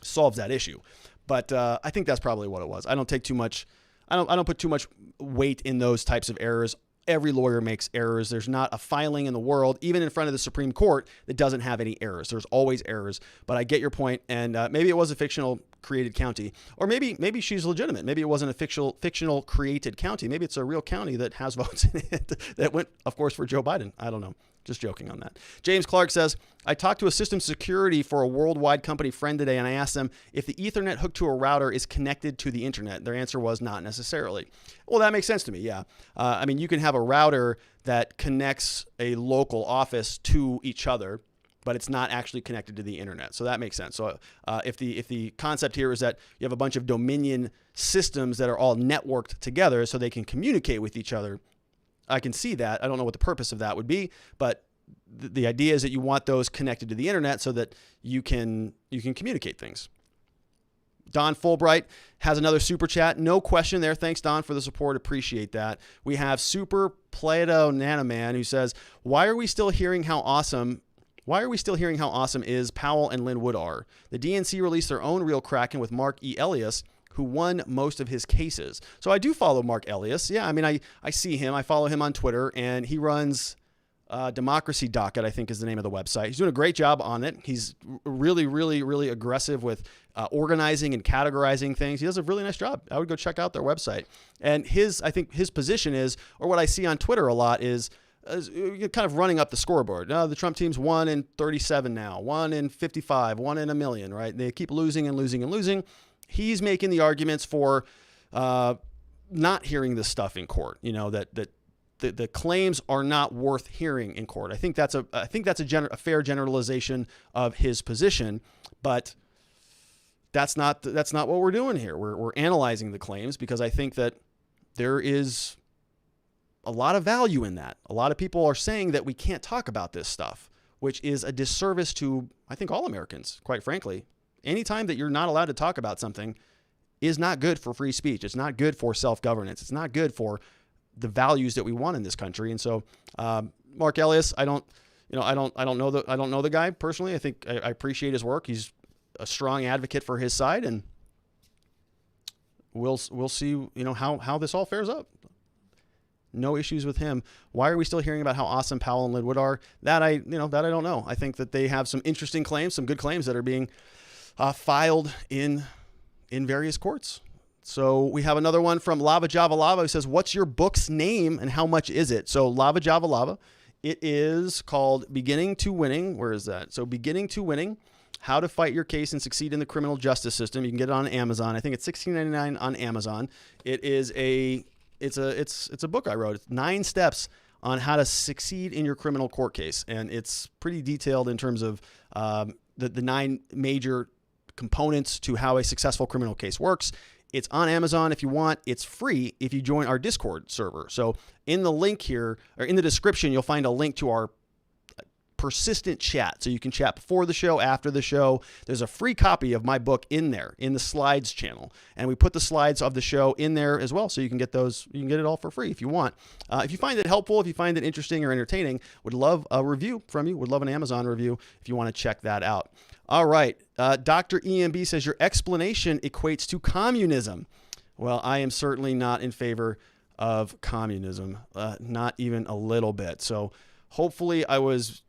S1: Solves that issue. But I think that's probably what it was. I don't take too much. I don't put too much weight in those types of errors. Every lawyer makes errors. There's not a filing in the world, even in front of the Supreme Court, that doesn't have any errors. There's always errors. But I get your point, and maybe it was a fictional created county, or maybe she's legitimate. Maybe it wasn't a fictional created county. Maybe it's a real county that has votes in it that went, of course, for Joe Biden. I don't know. Just joking on that. James Clark says, I talked to a system security for a worldwide company friend today, and I asked them if the Ethernet hooked to a router is connected to the internet. Their answer was not necessarily. Well, that makes sense to me. Yeah. You can have a router that connects a local office to each other, but it's not actually connected to the internet. So that makes sense. So if the concept here is that you have a bunch of Dominion systems that are all networked together so they can communicate with each other, I can see that. I don't know what the purpose of that would be, but the idea is that you want those connected to the internet so that you can communicate things. Don Fulbright has another super chat. No question there. Thanks, Don, for the support. Appreciate that. We have Super Plato Nanoman who says, why are we still hearing how awesome Why are we still hearing how awesome is Powell and Lynn Wood are? The DNC released their own real Kraken with Mark E. Elias, who won most of his cases. So I do follow Mark Elias. Yeah, I mean, I see him. I follow him on Twitter, and he runs Democracy Docket, I think is the name of the website. He's doing a great job on it. He's really, really, really aggressive with organizing and categorizing things. He does a really nice job. I would go check out their website. And I think his position is, or what I see on Twitter a lot is kind of running up the scoreboard. The Trump team's 1 in 37 now, 1 in 55, 1 in a million, right? They keep losing and losing and losing. He's making the arguments for not hearing this stuff in court. That the claims are not worth hearing in court. I think that's a fair generalization of his position, but that's not what we're doing here. We're analyzing the claims because I think that there is a lot of value in that. A lot of people are saying that we can't talk about this stuff, which is a disservice to, I think, all Americans, quite frankly. Anytime that you're not allowed to talk about something is not good for free speech. It's not good for self-governance. It's not good for the values that we want in this country. And so, Mark Elias, I don't know the guy personally. I think I appreciate his work. He's a strong advocate for his side, and we'll see, how this all fares up. No issues with him. Why are we still hearing about how awesome Powell and Lynn Wood are? That I don't know. I think that they have some interesting claims, some good claims that are being filed in various courts. So we have another one from Lava Java Lava who says, what's your book's name and how much is it? So Lava Java Lava, it is called Beginning to Winning. Where is that? So Beginning to Winning, How to Fight Your Case and Succeed in the Criminal Justice System. You can get it on Amazon. I think it's $16.99 on Amazon. It's a book I wrote. It's 9 steps on how to succeed in your criminal court case. And it's pretty detailed in terms of the 9 major components to how a successful criminal case works. It's on Amazon if you want. It's free if you join our Discord server. So in the link here, or in the description, you'll find a link to our persistent chat. So you can chat before the show, after the show. There's a free copy of my book in there, in the slides channel. And we put the slides of the show in there as well. So you can get those, you can get it all for free if you want. If you find it helpful, if you find it interesting or entertaining, would love a review from you, would love an Amazon review if you want to check that out. All right. Dr. EMB says your explanation equates to communism. Well, I am certainly not in favor of communism, not even a little bit. So hopefully I was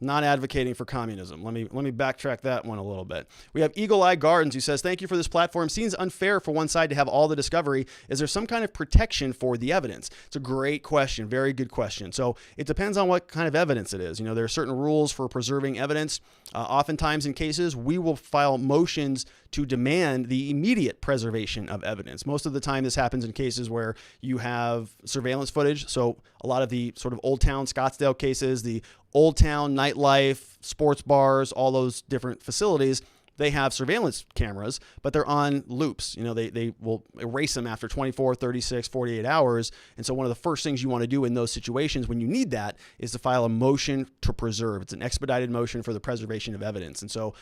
S1: not advocating for communism. Let me backtrack that one a little bit. We have Eagle Eye Gardens who says, thank you for this platform. Seems unfair for one side to have all the discovery. Is there some kind of protection for the evidence? It's a great question. Very good question. So it depends on what kind of evidence it is. There are certain rules for preserving evidence. Oftentimes in cases, we will file motions to demand the immediate preservation of evidence. Most of the time, this happens in cases where you have surveillance footage. So a lot of the sort of Old Town Scottsdale cases, the Old Town nightlife, sports bars, all those different facilities, they have surveillance cameras, but they're on loops. They will erase them after 24, 36, 48 hours. And so one of the first things you want to do in those situations when you need that is to file a motion to preserve. It's an expedited motion for the preservation of evidence. And so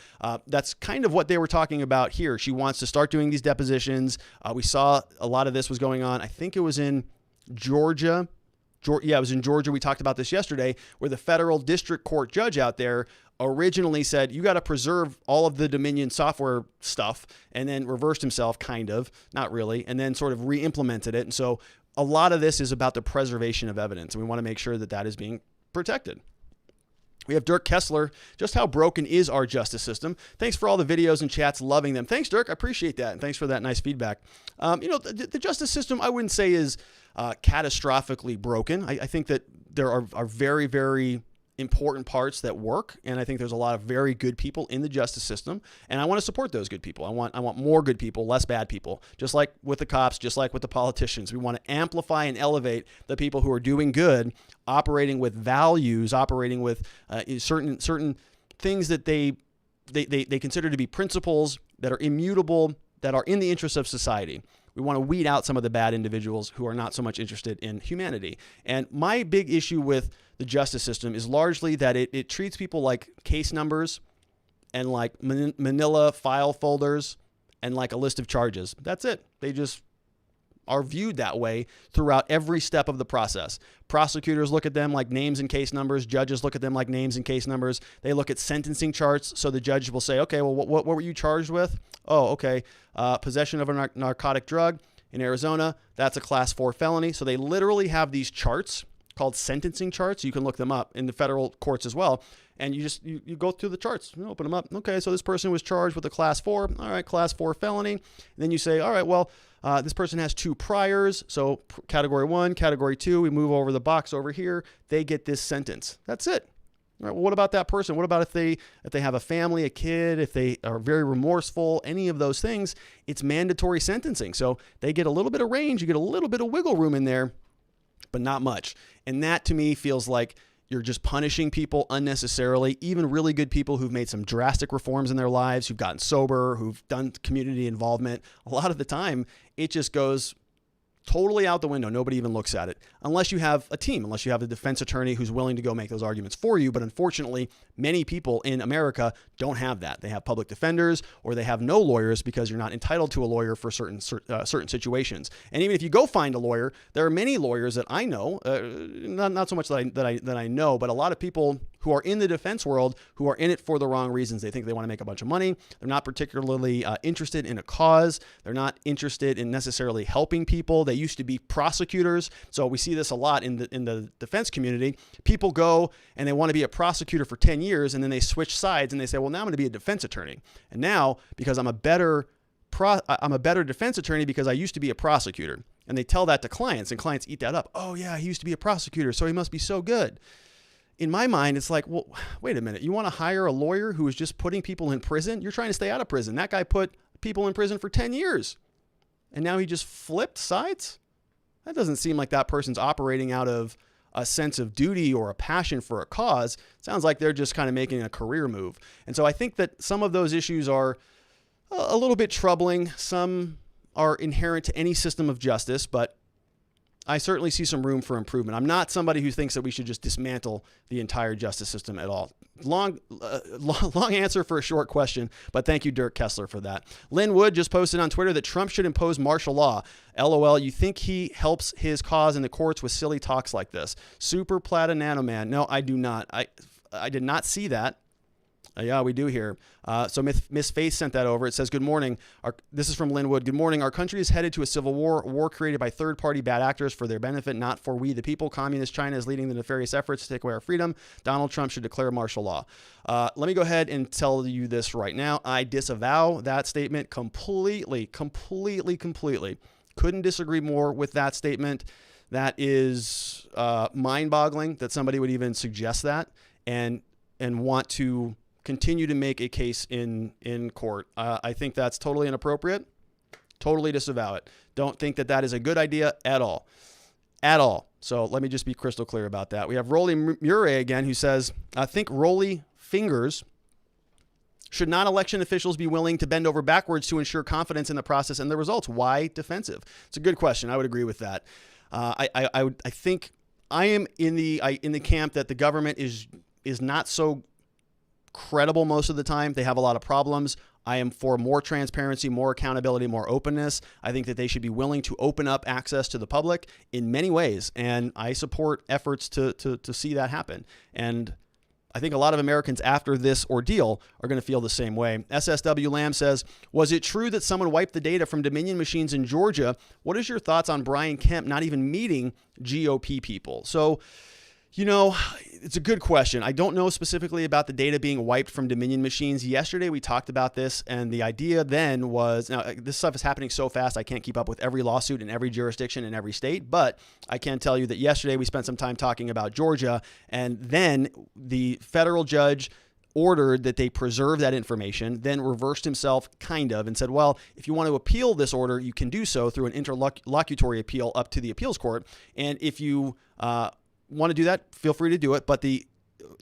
S1: that's kind of what they were talking about here. She wants to start doing these depositions. We saw a lot of this was going on. I think it was in Georgia. Yeah, it was in Georgia. We talked about this yesterday, where the federal district court judge out there originally said, you got to preserve all of the Dominion software stuff, and then reversed himself, kind of, not really, and then sort of re-implemented it. And so a lot of this is about the preservation of evidence, and we want to make sure that that is being protected. We have Dirk Kessler. Just how broken is our justice system? Thanks for all the videos and chats. Loving them. Thanks, Dirk. I appreciate that. And thanks for that nice feedback. The justice system, I wouldn't say is catastrophically broken. I think that there are very, very important parts that work. And I think there's a lot of very good people in the justice system. And I want to support those good people. I want more good people, less bad people, just like with the cops, just like with the politicians. We want to amplify and elevate the people who are doing good, operating with values, operating with certain things that they consider to be principles that are immutable, that are in the interest of society. We want to weed out some of the bad individuals who are not so much interested in humanity. And my big issue with the justice system is largely that it treats people like case numbers and like manila file folders and like a list of charges. That's it. They just are viewed that way throughout every step of the process. Prosecutors look at them like names and case numbers. Judges look at them like names and case numbers. They look at sentencing charts. So the judge will say, okay, well, what were you charged with? Oh, okay. Possession of a narcotic drug in Arizona. That's a class 4 felony. So they literally have these charts called sentencing charts. You can look them up in the federal courts as well. And you go through the charts, you open them up. Okay, so this person was charged with a class 4. All right, class 4 felony. And then you say, all right, well, this person has 2 priors. So category 1, category 2, we move over the box over here. They get this sentence. That's it. All right, well, what about that person? What about if they have a family, a kid, if they are very remorseful, any of those things? It's mandatory sentencing. So they get a little bit of range. You get a little bit of wiggle room in there, but not much. And that to me feels like you're just punishing people unnecessarily, even really good people who've made some drastic reforms in their lives, who've gotten sober, who've done community involvement. A lot of the time, it just goes totally out the window. Nobody even looks at it unless you have a team, unless you have a defense attorney who's willing to go make those arguments for you. But unfortunately, many people in America don't have that. They have public defenders or they have no lawyers because you're not entitled to a lawyer for certain situations. And even if you go find a lawyer, there are many lawyers that I know, not so much that I know, but a lot of people who are in the defense world who are in it for the wrong reasons. They think they want to make a bunch of money. They're not particularly interested in a cause. They're not interested in necessarily helping people. They used to be prosecutors. So we see this a lot in the defense community. People go and they want to be a prosecutor for 10 years and then they switch sides and they say, well, now I'm going to be a defense attorney. And now because I'm a better defense attorney because I used to be a prosecutor. And they tell that to clients and clients eat that up. Oh yeah, he used to be a prosecutor, so he must be so good. In my mind, it's like, well, wait a minute. You want to hire a lawyer who is just putting people in prison? You're trying to stay out of prison. That guy put people in prison for 10 years. And now he just flipped sides? That doesn't seem like that person's operating out of a sense of duty or a passion for a cause. It sounds like they're just kind of making a career move. And so I think that some of those issues are a little bit troubling. Some are inherent to any system of justice, but I certainly see some room for improvement. I'm not somebody who thinks that we should just dismantle the entire justice system at all. Long answer for a short question, but thank you, Dirk Kessler, for that. Lynn Wood just posted on Twitter that Trump should impose martial law. LOL, you think he helps his cause in the courts with silly talks like this? Super Plata Nano Man. No, I do not. I did not see that. Yeah, we do here. So Miss Faith sent that over. It says, good morning. This is from Linwood. Good morning. Our country is headed to a civil war, a war created by third-party bad actors for their benefit, not for we the people. Communist China is leading the nefarious efforts to take away our freedom. Donald Trump should declare martial law. Let me go ahead and tell you this right now. I disavow that statement completely. Couldn't disagree more with that statement. That is mind-boggling that somebody would even suggest that and want to continue to make a case in court. I think that's totally inappropriate. Totally disavow it. Don't think that is a good idea at all. At all. So let me just be crystal clear about that. We have Rolly Murray again, who says, I think Rolly fingers. Should not election officials be willing to bend over backwards to ensure confidence in the process and the results? Why defensive? It's a good question. I would agree with that. I think I am in the camp that the government is not so credible most of the time. They have a lot of problems. I am for more transparency, more accountability, more openness. I think that they should be willing to open up access to the public in many ways. And I support efforts to see that happen. And I think a lot of Americans after this ordeal are going to feel the same way. SSW Lamb says, was it true that someone wiped the data from Dominion machines in Georgia? What is your thoughts on Brian Kemp not even meeting GOP people? So, it's a good question. I don't know specifically about the data being wiped from Dominion machines. Yesterday, we talked about this, and the idea then was, now this stuff is happening so fast, I can't keep up with every lawsuit in every jurisdiction in every state, but I can tell you that yesterday we spent some time talking about Georgia, and then the federal judge ordered that they preserve that information, then reversed himself and said, well, if you want to appeal this order, you can do so through an interlocutory appeal up to the appeals court. And if you want to do that, feel free to do it. But the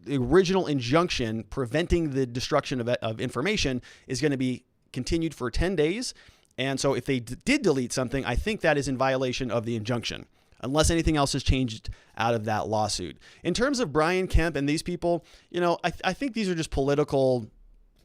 S1: original injunction preventing the destruction of information is going to be continued for 10 days. And so if they did delete something, I think that is in violation of the injunction, unless anything else has changed out of that lawsuit. In terms of Brian Kemp and these people, I think these are just political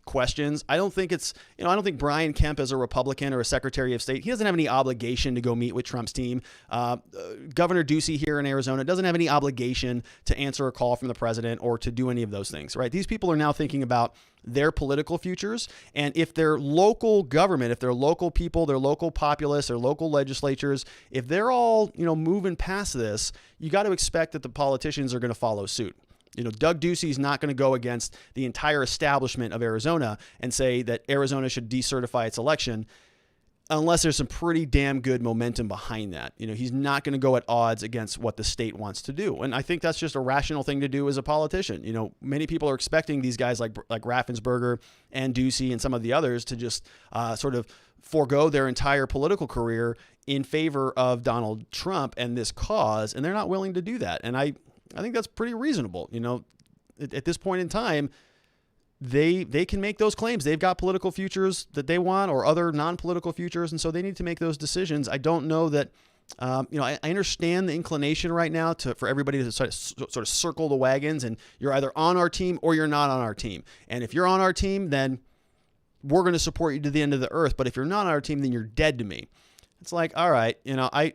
S1: questions. I don't think I don't think Brian Kemp as a Republican or a Secretary of State, he doesn't have any obligation to go meet with Trump's team. Governor Ducey here in Arizona doesn't have any obligation to answer a call from the president or to do any of those things, right? These people are now thinking about their political futures. And if their local government, if their local people, their local populace, their local legislatures, if they're all, moving past this, you got to expect that the politicians are going to follow suit. Doug Ducey's not going to go against the entire establishment of Arizona and say that Arizona should decertify its election unless there's some pretty damn good momentum behind that. He's not going to go at odds against what the state wants to do. And I think that's just a rational thing to do as a politician. Many people are expecting these guys like Raffensperger and Ducey and some of the others to just sort of forego their entire political career in favor of Donald Trump and this cause, and they're not willing to do that. And I think that's pretty reasonable. At this point in time, they can make those claims. They've got political futures that they want or other non-political futures, and so they need to make those decisions. I don't know that, I understand the inclination right now for everybody to sort of circle the wagons, and you're either on our team or you're not on our team. And if you're on our team, then we're going to support you to the end of the earth. But if you're not on our team, then you're dead to me. It's like, all right,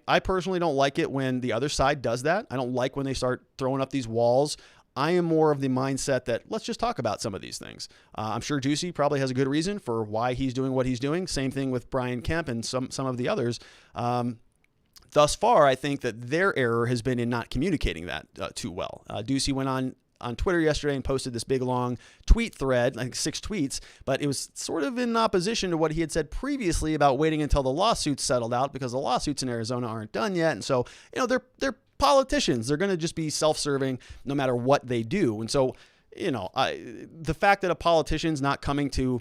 S1: I personally don't like it when the other side does that. I don't like when they start throwing up these walls. I am more of the mindset that let's just talk about some of these things. I'm sure Ducey probably has a good reason for why he's doing what he's doing. Same thing with Brian Kemp and some of the others. Thus far, I think that their error has been in not communicating that too well. Ducey went on Twitter yesterday and posted this big long tweet thread, I think 6 tweets, but it was sort of in opposition to what he had said previously about waiting until the lawsuits settled out, because the lawsuits in Arizona aren't done yet. And so, they're politicians. They're going to just be self-serving no matter what they do. And so, the fact that a politician's not coming to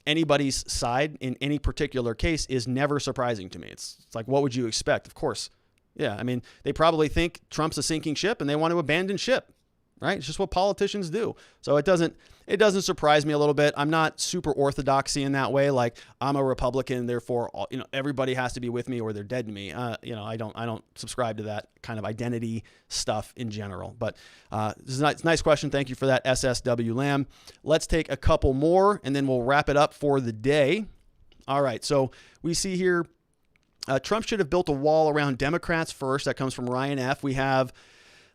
S1: anybody's side in any particular case is never surprising to me. It's like, what would you expect? Of course. Yeah. I mean, they probably think Trump's a sinking ship and they want to abandon ship. Right? It's just what politicians do. So it doesn't surprise me a little bit. I'm not super orthodoxy in that way. Like, I'm a Republican, therefore, everybody has to be with me or they're dead to me. I don't subscribe to that kind of identity stuff in general. But this is a nice question. Thank you for that, SSW Lamb. Let's take a couple more and then we'll wrap it up for the day. All right. So we see here, Trump should have built a wall around Democrats first. That comes from Ryan F. We have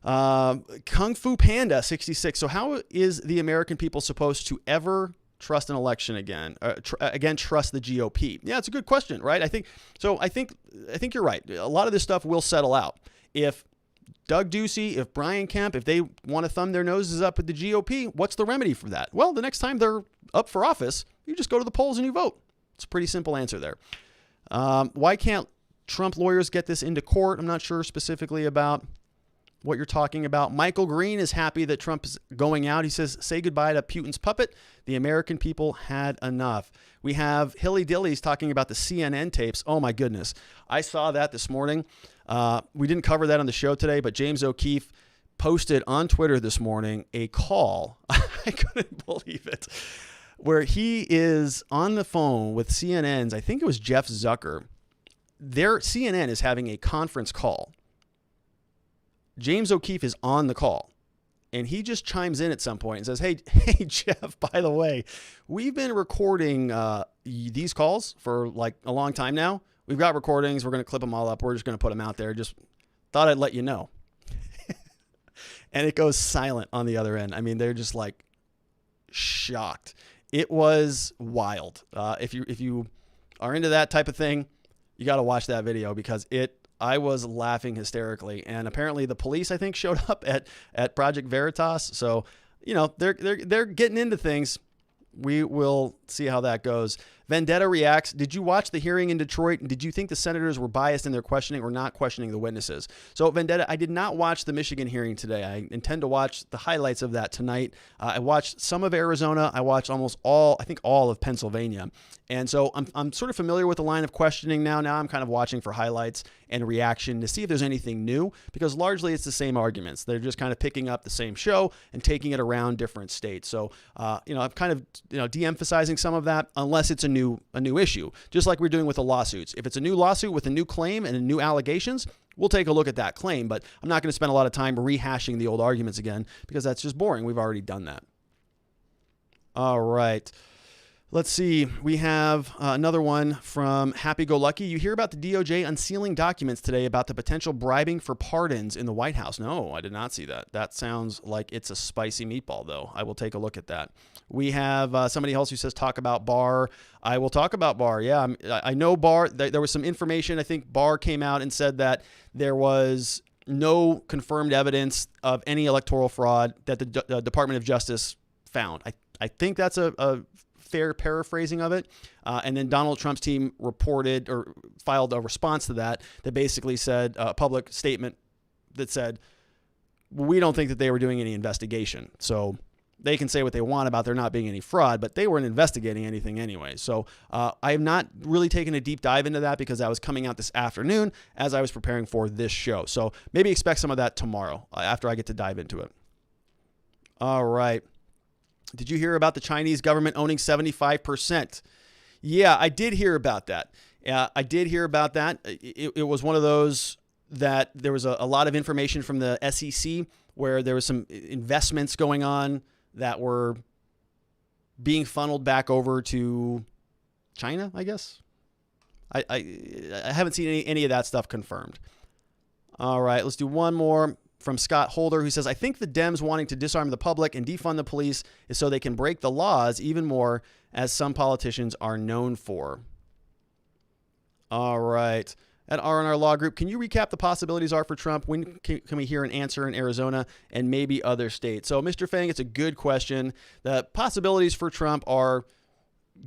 S1: Kung Fu Panda 66. So how is the American people supposed to ever trust an election again? Trust the GOP? Yeah, it's a good question, right? I think you're right. A lot of this stuff will settle out. If Doug Ducey, if Brian Kemp, if they want to thumb their noses up at the GOP, what's the remedy for that? Well, the next time they're up for office, you just go to the polls and you vote. It's a pretty simple answer there. Why can't Trump lawyers get this into court? I'm not sure specifically about what you're talking about. Michael Green is happy that Trump is going out. He says, say goodbye to Putin's puppet. The American people had enough. We have Hilly Dilly's talking about the CNN tapes. Oh my goodness. I saw that this morning. We didn't cover that on the show today, but James O'Keefe posted on Twitter this morning a call. I couldn't believe it. Where he is on the phone with CNN's, I think it was Jeff Zucker. Their CNN is having a conference call. James O'Keefe is on the call, and he just chimes in at some point and says, hey, Jeff, by the way, we've been recording these calls for like a long time now. We've got recordings. We're going to clip them all up. We're just going to put them out there. Just thought I'd let you know. And it goes silent on the other end. I mean, they're just like shocked. It was wild. If you are into that type of thing, you got to watch that video because I was laughing hysterically, and apparently the police, I think, showed up at Project Veritas. So, they're getting into things. We will see how that goes. Vendetta reacts. Did you watch the hearing in Detroit? And did you think the senators were biased in their questioning or not questioning the witnesses? So, Vendetta, I did not watch the Michigan hearing today. I intend to watch the highlights of that tonight. I watched some of Arizona. I watched almost all of Pennsylvania. And so I'm sort of familiar with the line of questioning now. Now I'm kind of watching for highlights and reaction to see if there's anything new, because largely it's the same arguments. They're just kind of picking up the same show and taking it around different states. So, I'm kind of, de-emphasizing some of that unless it's a new issue, just like we're doing with the lawsuits. If it's a new lawsuit with a new claim and new allegations, we'll take a look at that claim, but I'm not going to spend a lot of time rehashing the old arguments again because that's just boring. We've already done that. All right. Let's see. We have another one from Happy Go Lucky. You hear about the DOJ unsealing documents today about the potential bribing for pardons in the White House. No, I did not see that. That sounds like it's a spicy meatball, though. I will take a look at that. We have somebody else who says talk about Barr. I will talk about Barr. Yeah, I know Barr. There was some information. I think Barr came out and said that there was no confirmed evidence of any electoral fraud that the Department of Justice found. I think that's a fair paraphrasing of it. And then Donald Trump's team reported or filed a response to that basically said a public statement that said, we don't think that they were doing any investigation. So they can say what they want about there not being any fraud, but they weren't investigating anything anyway. So I have not really taken a deep dive into that because that was coming out this afternoon as I was preparing for this show. So maybe expect some of that tomorrow after I get to dive into it. All right. Did you hear about the Chinese government owning 75%? Yeah, I did hear about that. I did hear about that. It was one of those that there was a lot of information from the SEC where there was some investments going on that were being funneled back over to China, I guess. I haven't seen any of that stuff confirmed. All right, let's do one more. From Scott Holder, who says, I think the Dems wanting to disarm the public and defund the police is so they can break the laws even more, as some politicians are known for. All right. At R&R Law Group, can you recap the possibilities are for Trump? When can we hear an answer in Arizona and maybe other states? So, Mr. Fang, it's a good question. The possibilities for Trump are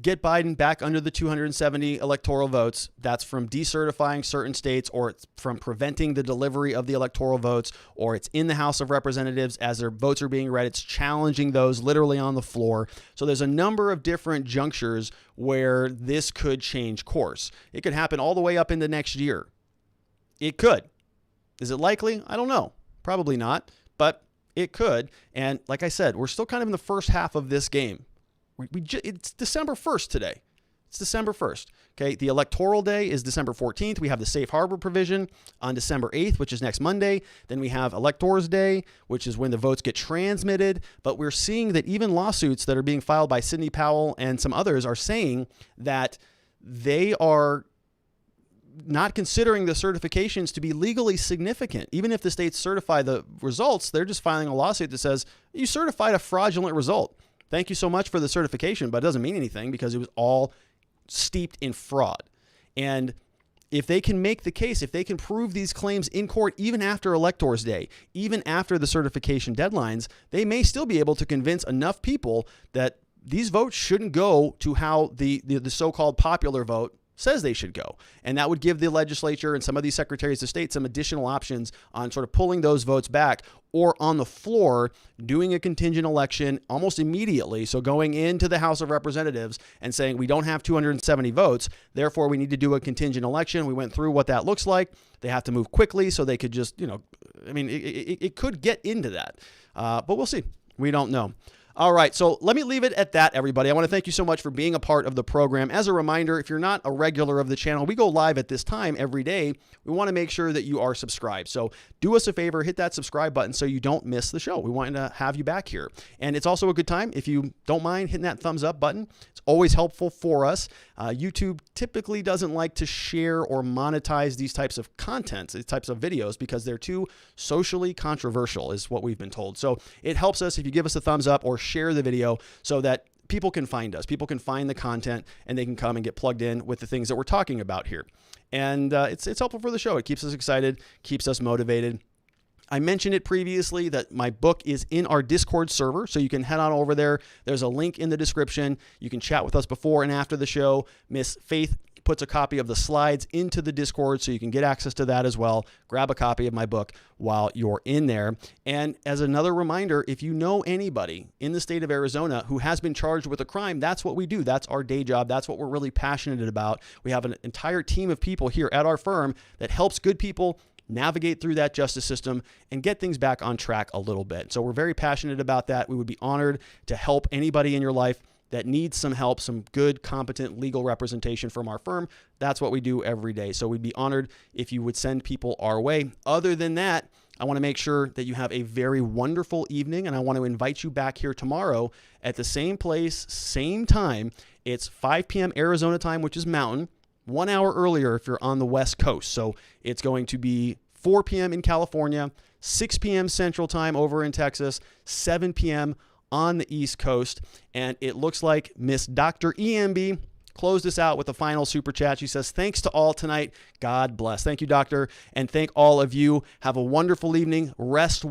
S1: get Biden back under the 270 electoral votes. That's from decertifying certain states, or it's from preventing the delivery of the electoral votes, or it's in the House of Representatives as their votes are being read. It's challenging those literally on the floor. So there's a number of different junctures where this could change course. It could happen all the way up into next year. It could. Is it likely? I don't know. Probably not, but it could. And like I said, we're still kind of in the first half of this game. It's December 1st today. It's December 1st. Okay. The electoral day is December 14th. We have the safe harbor provision on December 8th, which is next Monday. Then we have Electors Day, which is when the votes get transmitted. But we're seeing that even lawsuits that are being filed by Sidney Powell and some others are saying that they are not considering the certifications to be legally significant. Even if the states certify the results, they're just filing a lawsuit that says you certified a fraudulent result. Thank you so much for the certification, but it doesn't mean anything because it was all steeped in fraud. And if they can make the case, if they can prove these claims in court, even after Electors Day, even after the certification deadlines, they may still be able to convince enough people that these votes shouldn't go to how the so-called popular vote says they should go. And that would give the legislature and some of these secretaries of state some additional options on sort of pulling those votes back, or on the floor doing a contingent election almost immediately. So going into the House of Representatives and saying, we don't have 270 votes, therefore we need to do a contingent election. We went through what that looks like. They have to move quickly so they could just, it could get into that. But we'll see. We don't know. All right, so let me leave it at that, everybody. I want to thank you so much for being a part of the program. As a reminder, if you're not a regular of the channel, we go live at this time every day. We want to make sure that you are subscribed. So do us a favor, hit that subscribe button so you don't miss the show. We want to have you back here. And it's also a good time, if you don't mind hitting that thumbs up button. It's always helpful for us. YouTube typically doesn't like to share or monetize these types of content, these types of videos, because they're too socially controversial, is what we've been told. So it helps us if you give us a thumbs up or share the video so that people can find us. People can find the content and they can come and get plugged in with the things that we're talking about here. And it's helpful for the show. It keeps us excited, keeps us motivated. I mentioned it previously that my book is in our Discord server, so you can head on over there. There's a link in the description. You can chat with us before and after the show. Miss Faith puts a copy of the slides into the Discord, so you can get access to that as well. Grab a copy of my book while you're in there. And as another reminder, if you know anybody in the state of Arizona who has been charged with a crime, that's what we do. That's our day job. That's what we're really passionate about. We have an entire team of people here at our firm that helps good people navigate through that justice system and get things back on track a little bit. So we're very passionate about that. We would be honored to help anybody in your life that needs some help, some good, competent legal representation from our firm. That's what we do every day. So we'd be honored if you would send people our way. Other than that, I want to make sure that you have a very wonderful evening, and I want to invite you back here tomorrow at the same place, same time, It's 5 p.m. Arizona time, which is Mountain, 1 hour earlier if you're on the West Coast. So it's going to be 4 p.m. in California, 6 p.m. Central Time over in Texas, 7 p.m. on the East Coast. And it looks like Miss Dr. EMB closed us out with a final super chat. She says, thanks to all tonight. God bless. Thank you, doctor. And thank all of you. Have a wonderful evening. Rest well.